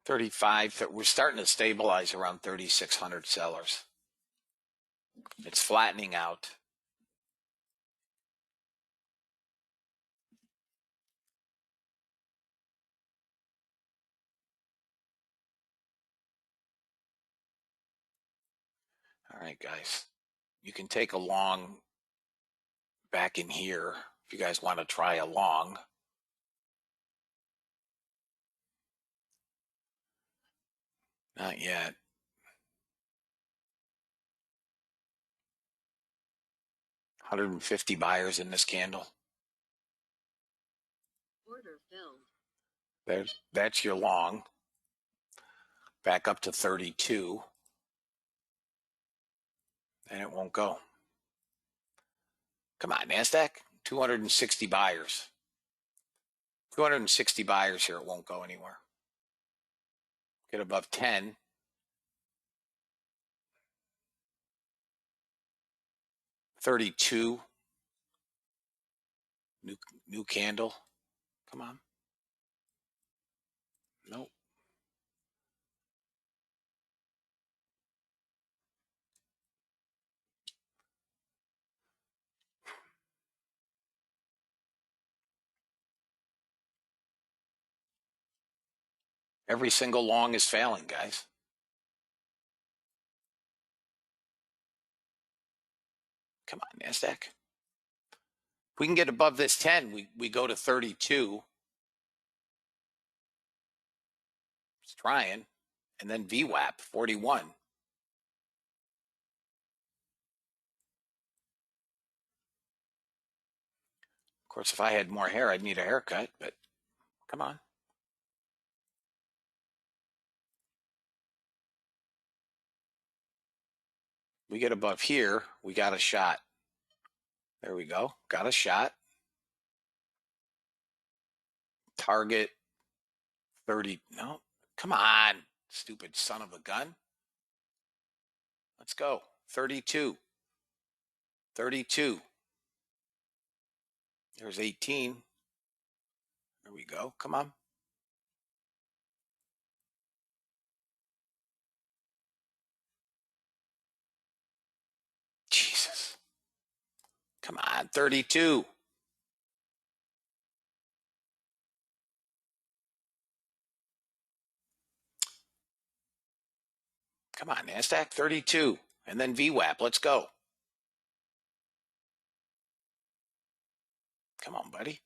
We're starting to stabilize around 3,600 sellers. It's flattening out. All right, guys. You can take a long back in here if you guys want to try a long. Not yet. $150 buyers in this candle. Order filled. That's your long. Back up to 32. And it won't go. Come on, NASDAQ. 260 buyers. 260 buyers here. It won't go anywhere. Get above 10. 32. New candle. Come on. Nope. Every single long is failing, guys. Come on, NASDAQ. If we can get above this 10, we go to 32. It's trying. And then VWAP, 41. Of course, if I had more hair, I'd need a haircut, but come on. We get above here, we got a shot. There we go. Got a shot. Target 30. No, come on, stupid son of a gun. Let's go. 32. 32. There's 18. There we go. Come on. Jesus. Come on. 32. Come on, NASDAQ. 32. And then VWAP. Let's go. Come on, buddy.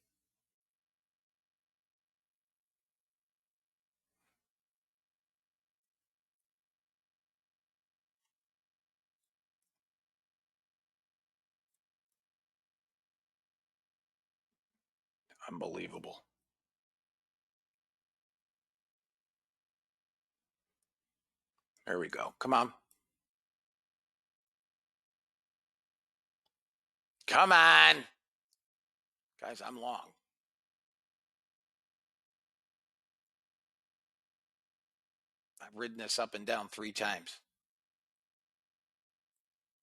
Unbelievable. There we go. Come on. Come on. Guys, I'm long. I've ridden this up and down 3 times.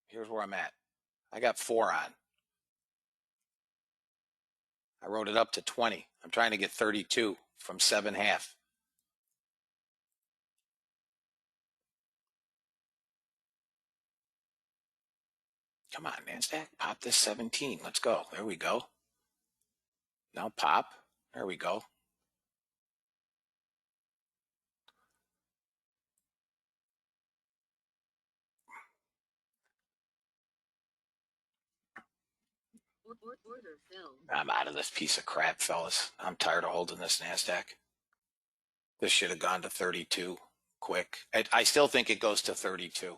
Here's where I'm at. I got 4 on. I wrote it up to 20. I'm trying to get 32 from 7.5. Come on, NASDAQ. Pop this 17. Let's go. There we go. Now pop. There we go. I'm out of this piece of crap, fellas. I'm tired of holding this NASDAQ. This should have gone to 32 quick. I still think it goes to 32.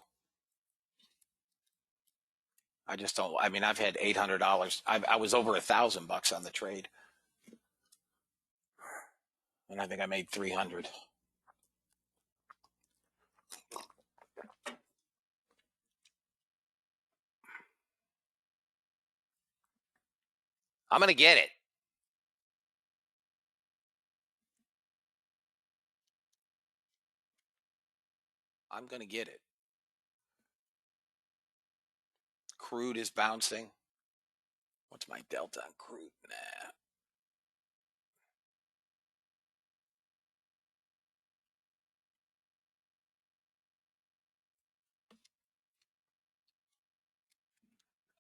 I just don't. I mean, I've had $800. I was over $1,000 on the trade, and I think I made 300. I'm gonna get it. I'm gonna get it. Crude is bouncing. What's my delta on crude? Nah.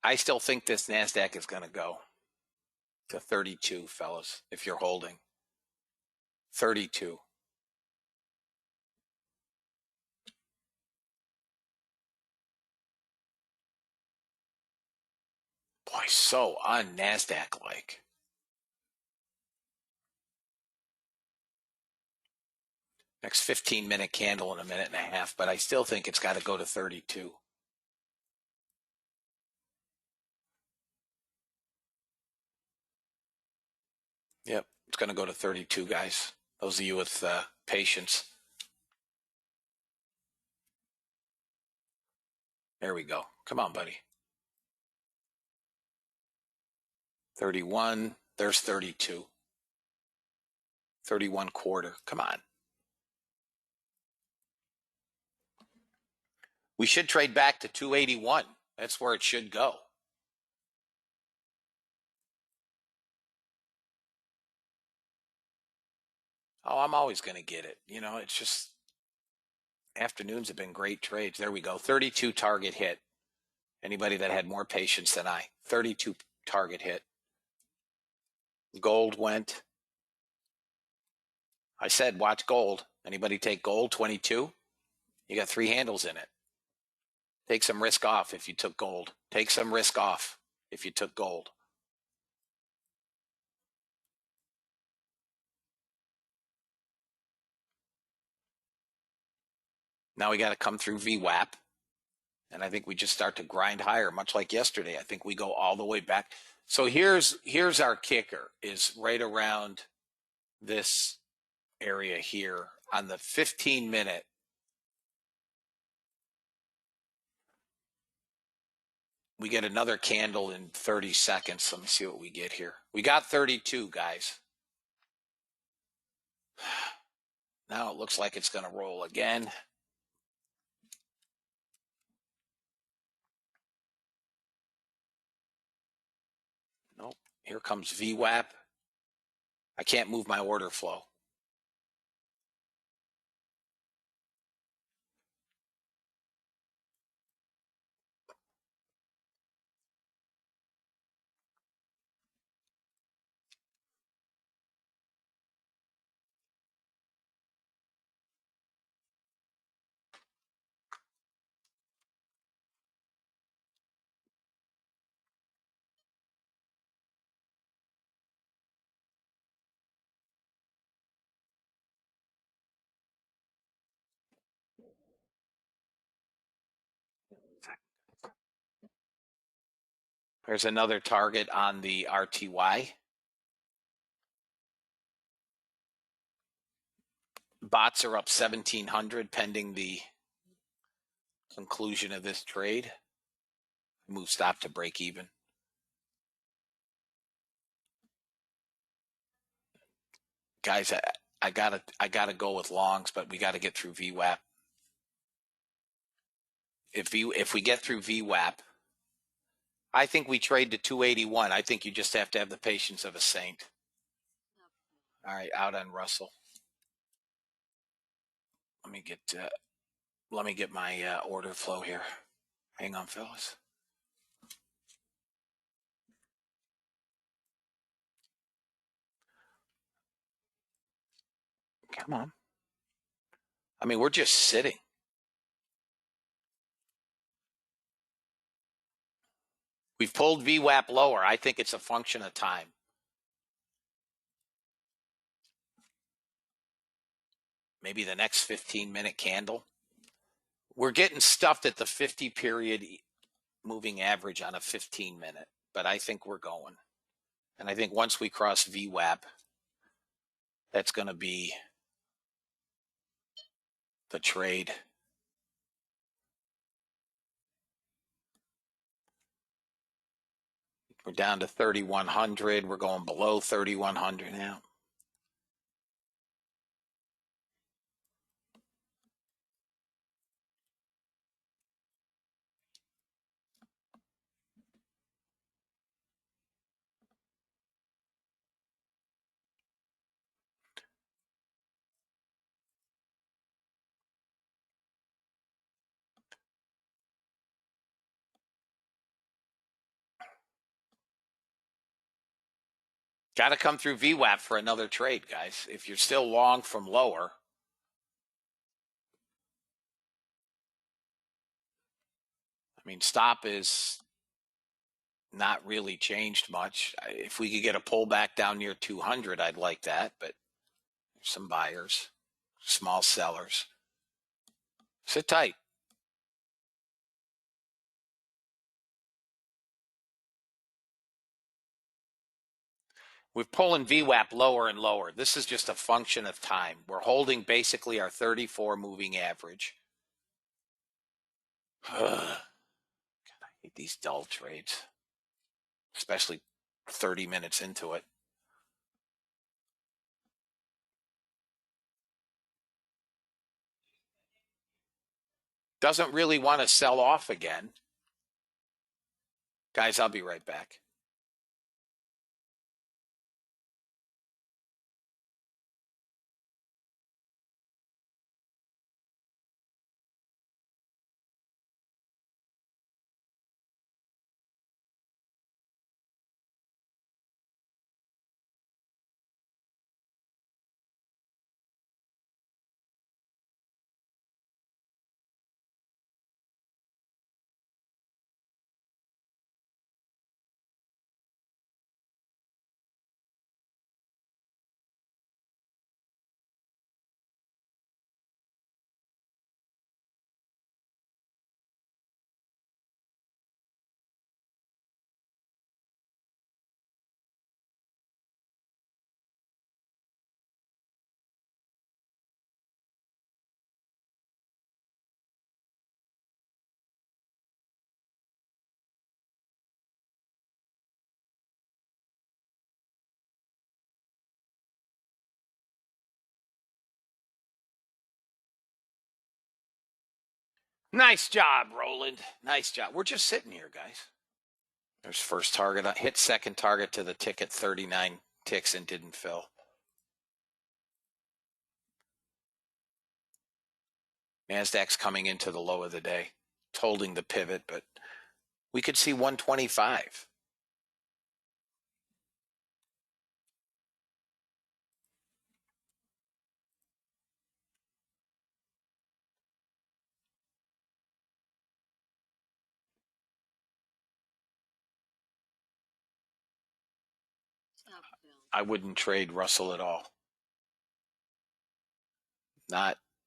I still think this NASDAQ is going to go to 32, fellas, if you're holding. 32. Boy, so un-NASDAQ-like. Next 15-minute candle in a minute and a half, but I still think it's got to go to 32. Yep, it's going to go to 32, guys. Those of you with patience. There we go. Come on, buddy. 31. There's 32. 31 quarter. Come on. We should trade back to 281. That's where it should go. Oh, I'm always going to get it. You know, it's just afternoons have been great trades. There we go. 32 target hit. Anybody that had more patience than I. 32 target hit. Gold went. I said, watch gold. Anybody take gold? 22? You got 3 handles in it. Take some risk off if you took gold. Take some risk off if you took gold. Now we got to come through VWAP. And I think we just start to grind higher, much like yesterday. I think we go all the way back. So here's our kicker, is right around this area here on the 15-minute. We get another candle in 30 seconds. Let me see what we get here. We got 32, guys. Now it looks like it's going to roll again. Nope. Here comes VWAP. I can't move my order flow. There's another target on the RTY. Bots are up 1,700 pending the conclusion of this trade. Move stop to break even. guys, I gotta go with longs, but we got to get through VWAP. If we get through VWAP, I think we trade to 281. I think you just have to have the patience of a saint. All right, out on Russell. Let me get my order flow here. Hang on, fellas. Come on. I mean, we're just sitting. We've pulled VWAP lower. I think it's a function of time. Maybe the next 15-minute candle. We're getting stuffed at the 50-period moving average on a 15-minute, but I think we're going. And I think once we cross VWAP, that's going to be the trade. We're down to 3,100. We're going below 3,100 now. Got to come through VWAP for another trade, guys. If you're still long from lower, I mean, stop is not really changed much. If we could get a pullback down near 200, I'd like that, but there's some buyers, small sellers. Sit tight. We're pulling VWAP lower and lower. This is just a function of time. We're holding basically our 34 moving average. God, I hate these dull trades, especially 30 minutes into it. Doesn't really want to sell off again. Guys, I'll be right back. Nice job, Roland. Nice job. We're just sitting here, guys. There's first target. Hit second target to the ticket, 39 ticks and didn't fill. NASDAQ's coming into the low of the day. It's holding the pivot, but we could see 125. I wouldn't trade Russell at all.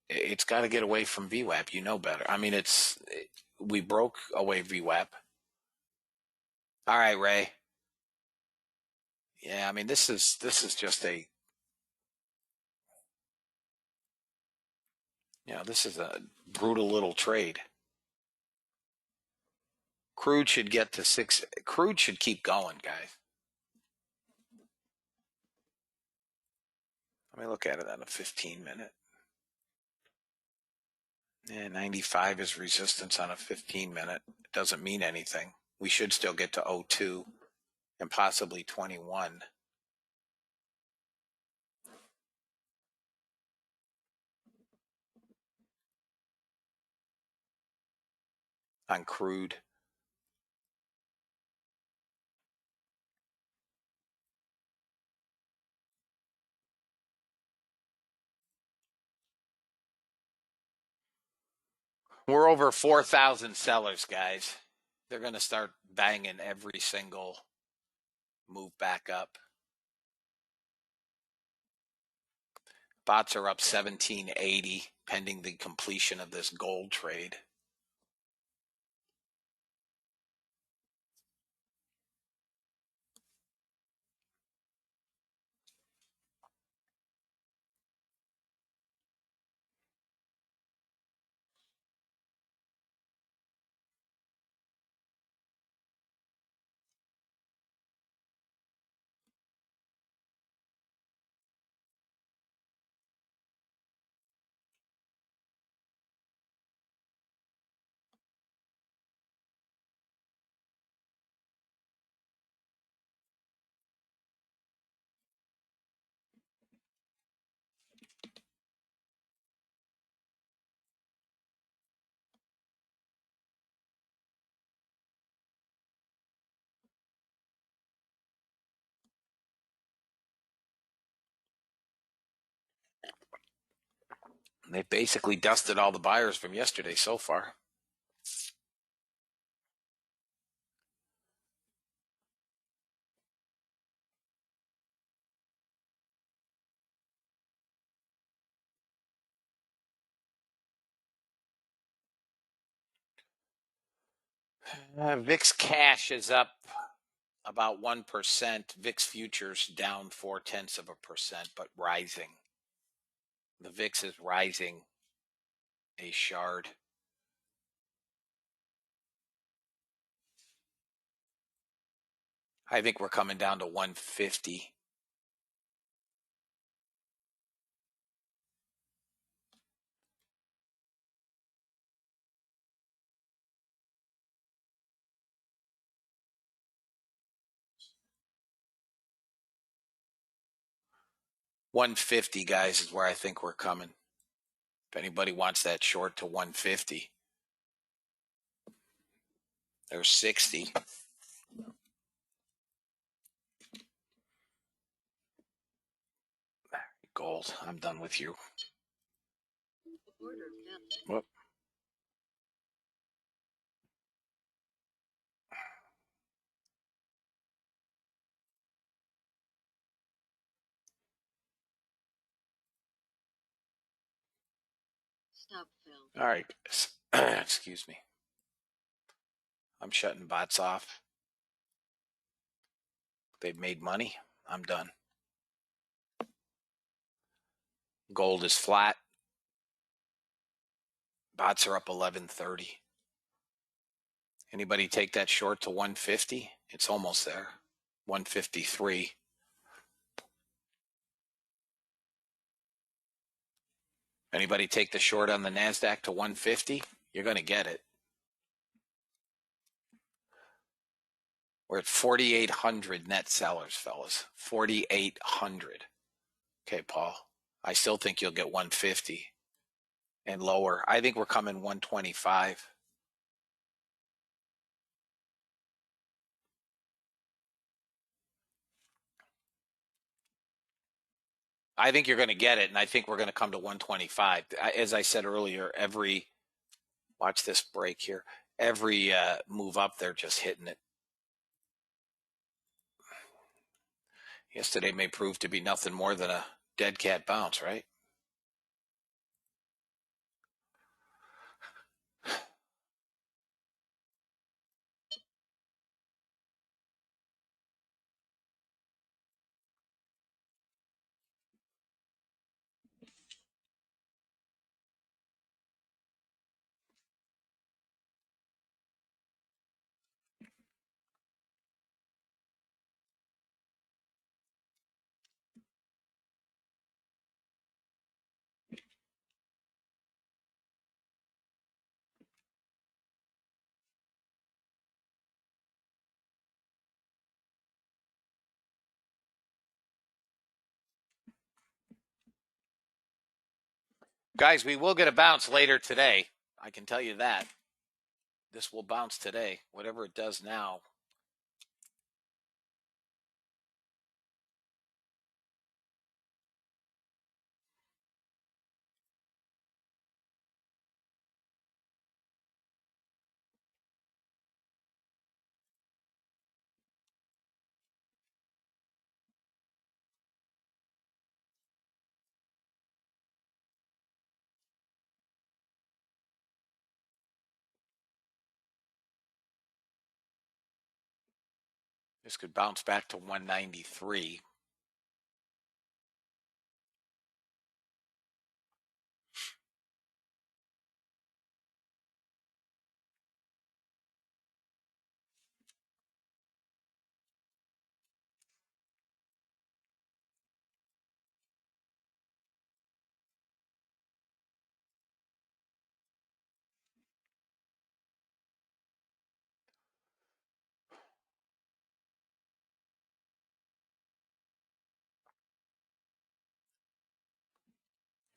It's got to get away from VWAP. You know better. I mean, we broke away VWAP. All right, Ray. Yeah, I mean, this is just this is a brutal little trade. Crude should get to 6. Crude should keep going, guys. Let me look at it on a 15-minute. Yeah, 95 is resistance on a 15-minute. It doesn't mean anything. We should still get to 02 and possibly 21. On crude. We're over 4,000 sellers, guys. They're going to start banging every single move back up. Bots are up 1780 pending the completion of this gold trade. They basically dusted all the buyers from yesterday so far. VIX cash is up about 1%. VIX futures down 0.4%, but rising. The VIX is rising a shard. I think we're coming down to 150. $150, guys, is where I think we're coming. If anybody wants that short to 150, there's 60. Gold, I'm done with you. Whoop. Stop, Phil. All right. Excuse me. I'm shutting bots off. They've made money. I'm done. Gold is flat. Bots are up 1130. Anybody take that short to 150? It's almost there. 153. Anybody take the short on the NASDAQ to 150? You're going to get it. We're at 4,800 net sellers, fellas. 4,800. Okay, Paul. I still think you'll get 150 and lower. I think we're coming 125. I think you're going to get it, and I think we're going to come to 125. As I said earlier, watch this break here. Every move up, they're just hitting it. Yesterday may prove to be nothing more than a dead cat bounce, right? Guys, we will get a bounce later today. I can tell you that. This will bounce today, whatever it does now. This could bounce back to 193.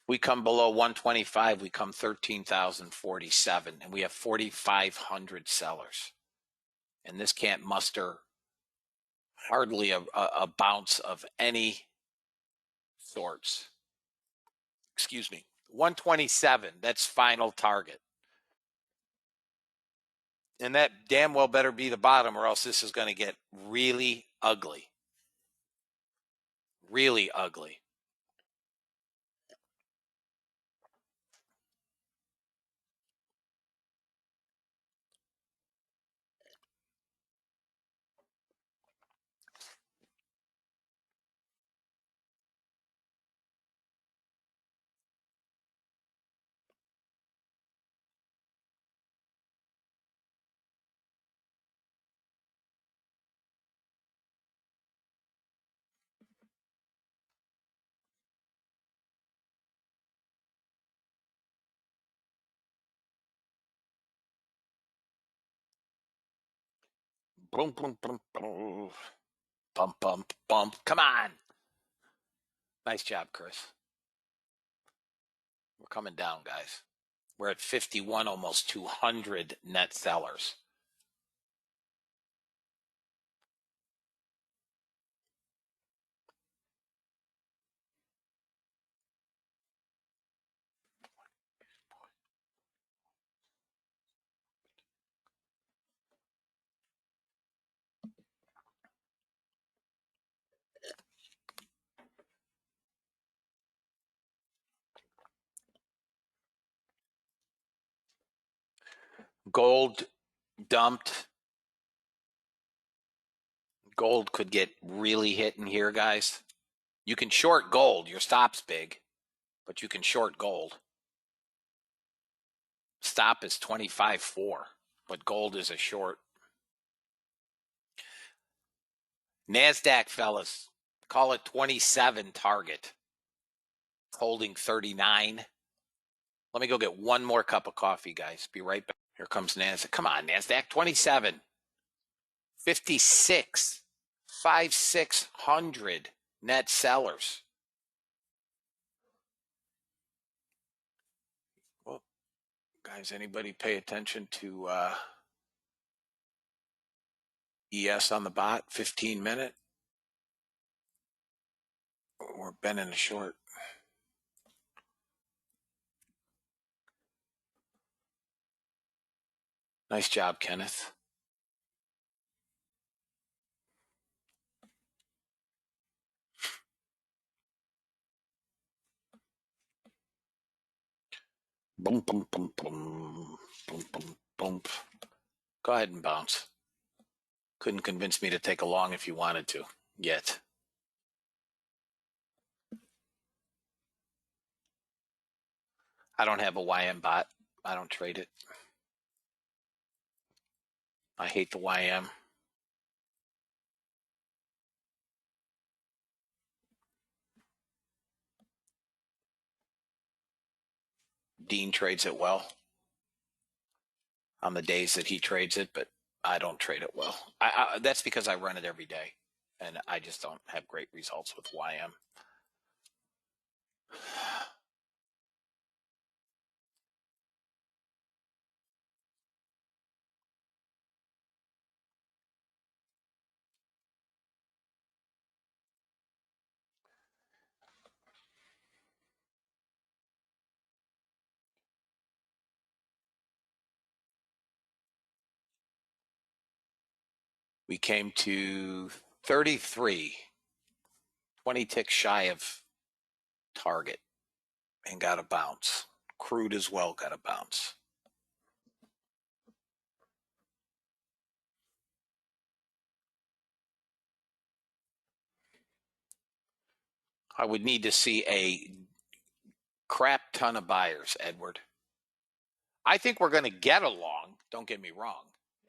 We come below 125, we come 13,047, and we have 4,500 sellers. And this can't muster hardly a bounce of any sorts. Excuse me. 127, that's final target. And that damn well better be the bottom, or else this is going to get really ugly. Really ugly. Boom, boom, boom, boom. Bump, bump, bump. Come on. Nice job, Chris. We're coming down, guys. We're at 51, almost 200 net sellers. Gold dumped. Gold could get really hit in here, guys. You can short gold. Your stop's big, but you can short gold. Stop is 25.4, but gold is a short. NASDAQ, fellas, call it 27 target. Holding 39. Let me go get one more cup of coffee, guys. Be right back. Here comes NASDAQ. Come on, NASDAQ, 27. 56. 5,600 net sellers. Well, guys, anybody pay attention to ES on the bot, 15-minute? We're bending a short. Nice job, Kenneth. Boom, boom, boom, boom, boom, boom, boom. Go ahead and bounce. Couldn't convince me to take a long if you wanted to yet. I don't have a YM bot. I don't trade it. I hate the YM. Dean trades it well on the days that he trades it, but I don't trade it well. That's because I run it every day, and I just don't have great results with YM. We came to 33, 20 ticks shy of target, and got a bounce. Crude as well got a bounce. I would need to see a crap ton of buyers, Edward. I think we're going to get along, don't get me wrong.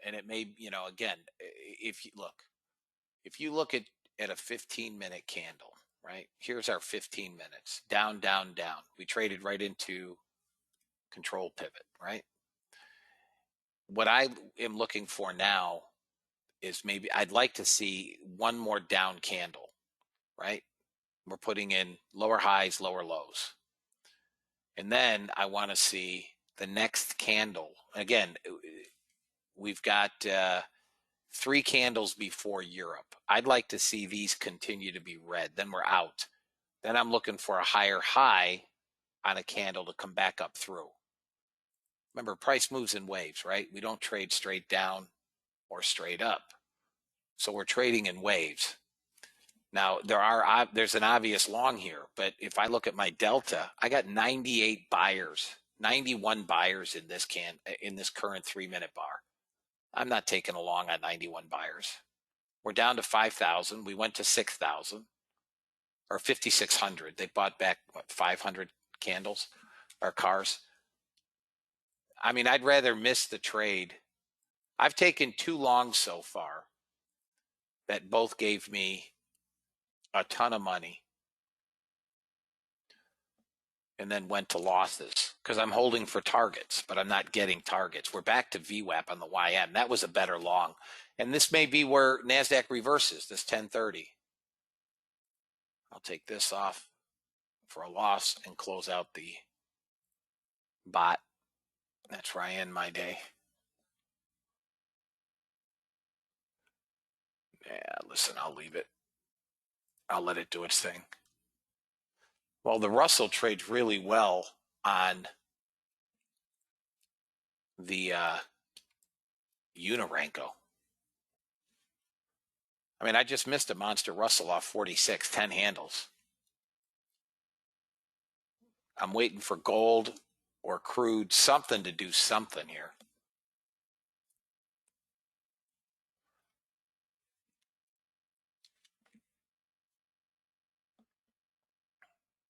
And it may, again, if you look at a 15-minute candle, right? Here's our 15 minutes. Down, down, down. We traded right into control pivot, right? What I am looking for now is maybe I'd like to see one more down candle, right? We're putting in lower highs, lower lows. And then I want to see the next candle. Again, we've got 3 candles before Europe. I'd like to see these continue to be red. Then we're out. Then I'm looking for a higher high on a candle to come back up through. Remember, price moves in waves, right? We don't trade straight down or straight up. So we're trading in waves. Now, there's an obvious long here, but if I look at my delta, I got 98 buyers, 91 buyers in this current 3-minute bar. I'm not taking a long on 91 buyers. We're down to 5,000. We went to 6,000 or 5,600. They bought back 500 candles or cars. I mean, I'd rather miss the trade. I've taken 2 longs so far that both gave me a ton of money and then went to losses because I'm holding for targets, but I'm not getting targets. We're back to VWAP on the YM. That was a better long. And this may be where NASDAQ reverses, this 1030. I'll take this off for a loss and close out the bot. That's where I end my day. Yeah, listen, I'll leave it. I'll let it do its thing. Well, the Russell trades really well on the Unirenco. I mean, I just missed a monster Russell off 46, 10 handles. I'm waiting for gold or crude, something to do something here.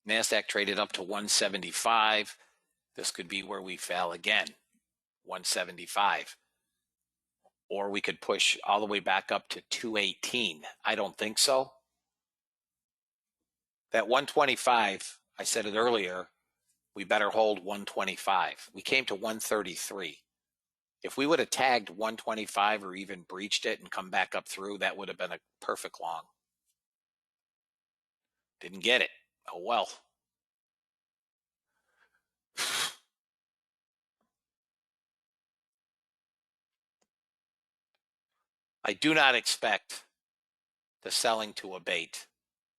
NASDAQ traded up to 175. This could be where we fell again, 175. Or we could push all the way back up to 218. I don't think so. That 125, I said it earlier, we better hold 125. We came to 133. If we would have tagged 125 or even breached it and come back up through, that would have been a perfect long. Didn't get it. Oh, well. I do not expect the selling to abate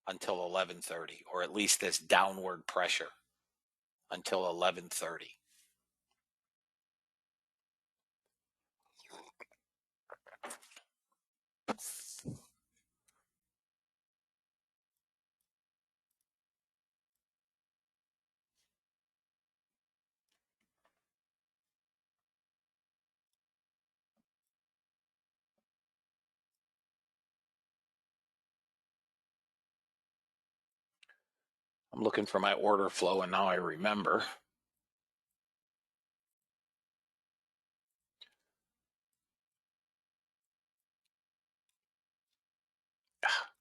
until 11:30, or at least this downward pressure until 11:30. I'm looking for my order flow, and now I remember.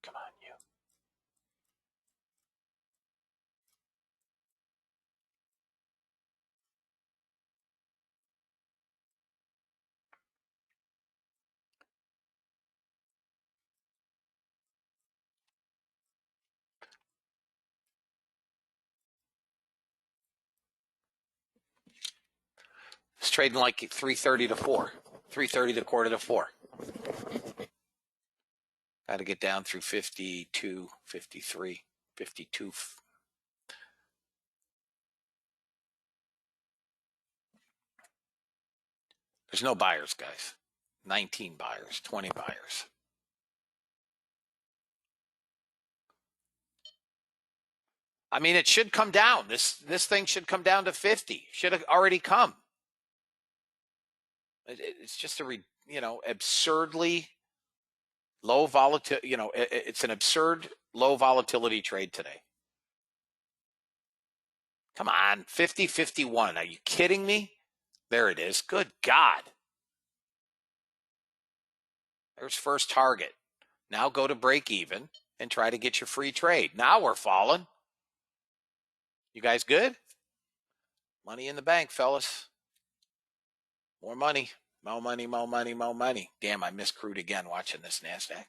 Come on, you. It's trading like 3:30 to 4, 3:30 to quarter to 4. Got to get down through 52, 53, 52. There's no buyers, guys. 19 buyers, 20 buyers. I mean, it should come down. This thing should come down to 50. Should have already come. It's just a absurdly low volatility. It's an absurd low volatility trade today. Come on, 50-51. Are you kidding me? There it is. Good God. There's first target. Now go to break even and try to get your free trade. Now we're falling. You guys good? Money in the bank, fellas. More money. More money, more money, more money. Damn, I missed crude again watching this NASDAQ.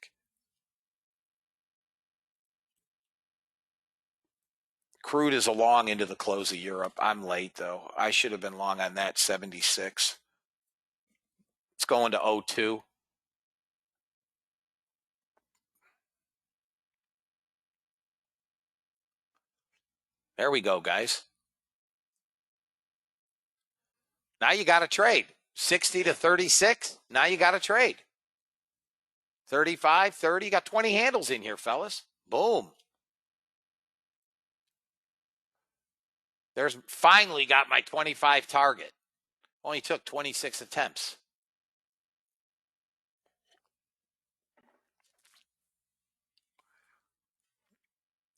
Crude is a long into the close of Europe. I'm late, though. I should have been long on that 76. It's going to 02. There we go, guys. Now you got to trade. 60 to 36. Now you got to trade. 35, 30. Got 20 handles in here, fellas. Boom. There's finally got my 25 target. Only took 26 attempts.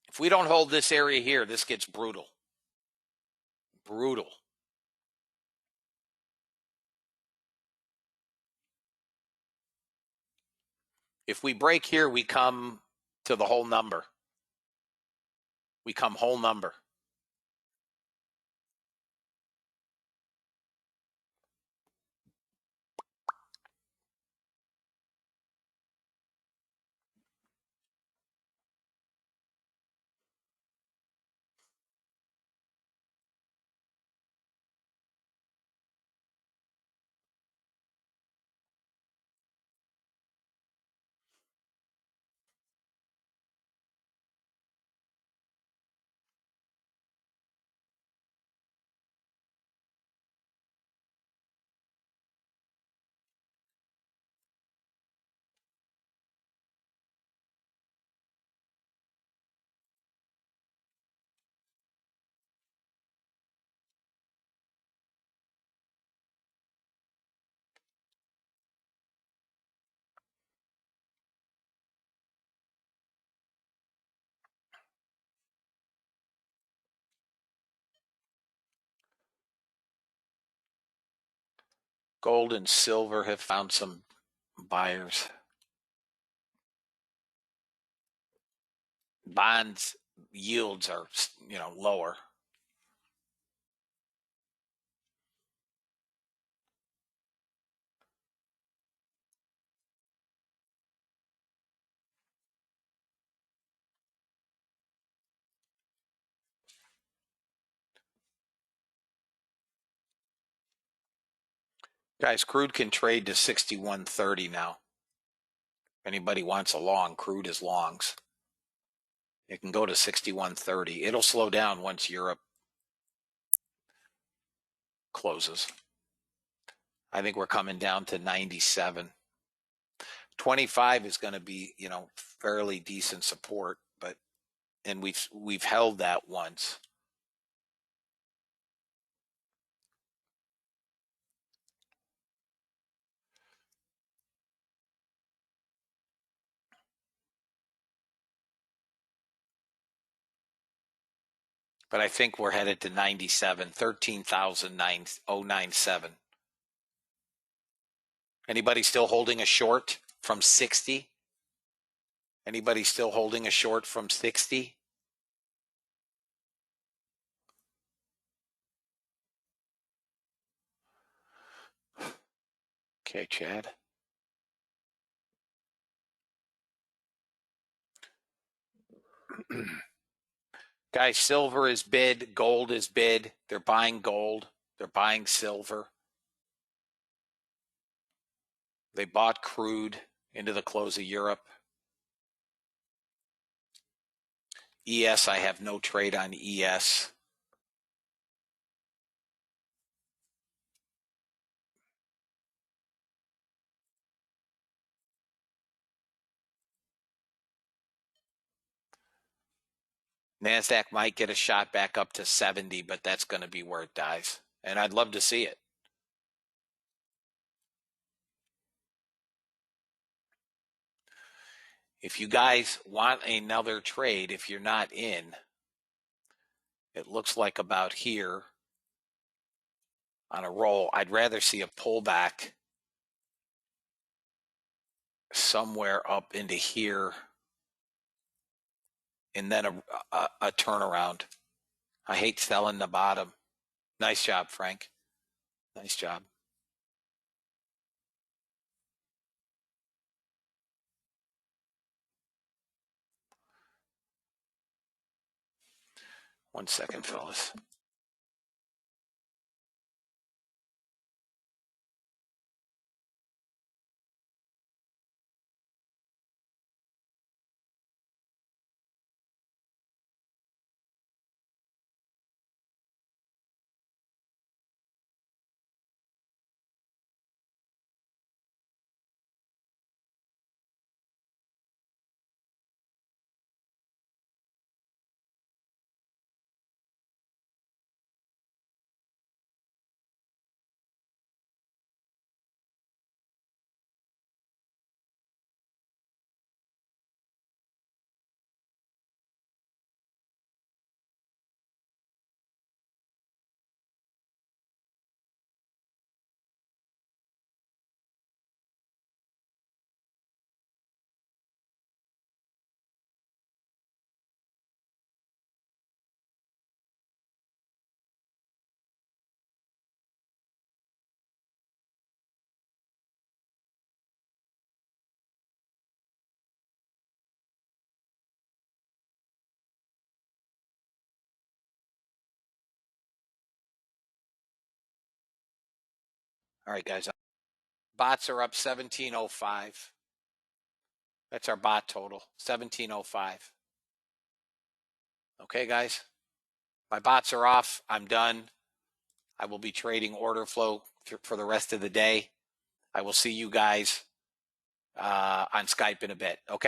If we don't hold this area here, this gets brutal. Brutal. If we break here, we come to the whole number. We come whole number. Gold and silver have found some buyers. Bonds yields are, lower. Guys, crude can trade to 61.30 now. If anybody wants a long, crude is longs. It can go to 61.30. It'll slow down once Europe closes. I think we're coming down to 97. 25 is going to be, fairly decent support, and we've held that once. But I think we're headed to 97, 13,097. Anybody still holding a short from 60? Anybody still holding a short from 60? Okay, Chad. Guys, silver is bid, gold is bid. They're buying gold. They're buying silver. They bought crude into the close of Europe. ES, I have no trade on ES. NASDAQ might get a shot back up to 70, but that's going to be where it dies. And I'd love to see it. If you guys want another trade, if you're not in, it looks like about here on a roll. I'd rather see a pullback somewhere up into here and then a turnaround. I hate selling the bottom. Nice job, Frank. Nice job. One second, fellas. All right, guys. Bots are up 1705. That's our bot total, 1705. Okay, guys. My bots are off. I'm done. I will be trading order flow for the rest of the day. I will see you guys on Skype in a bit. Okay.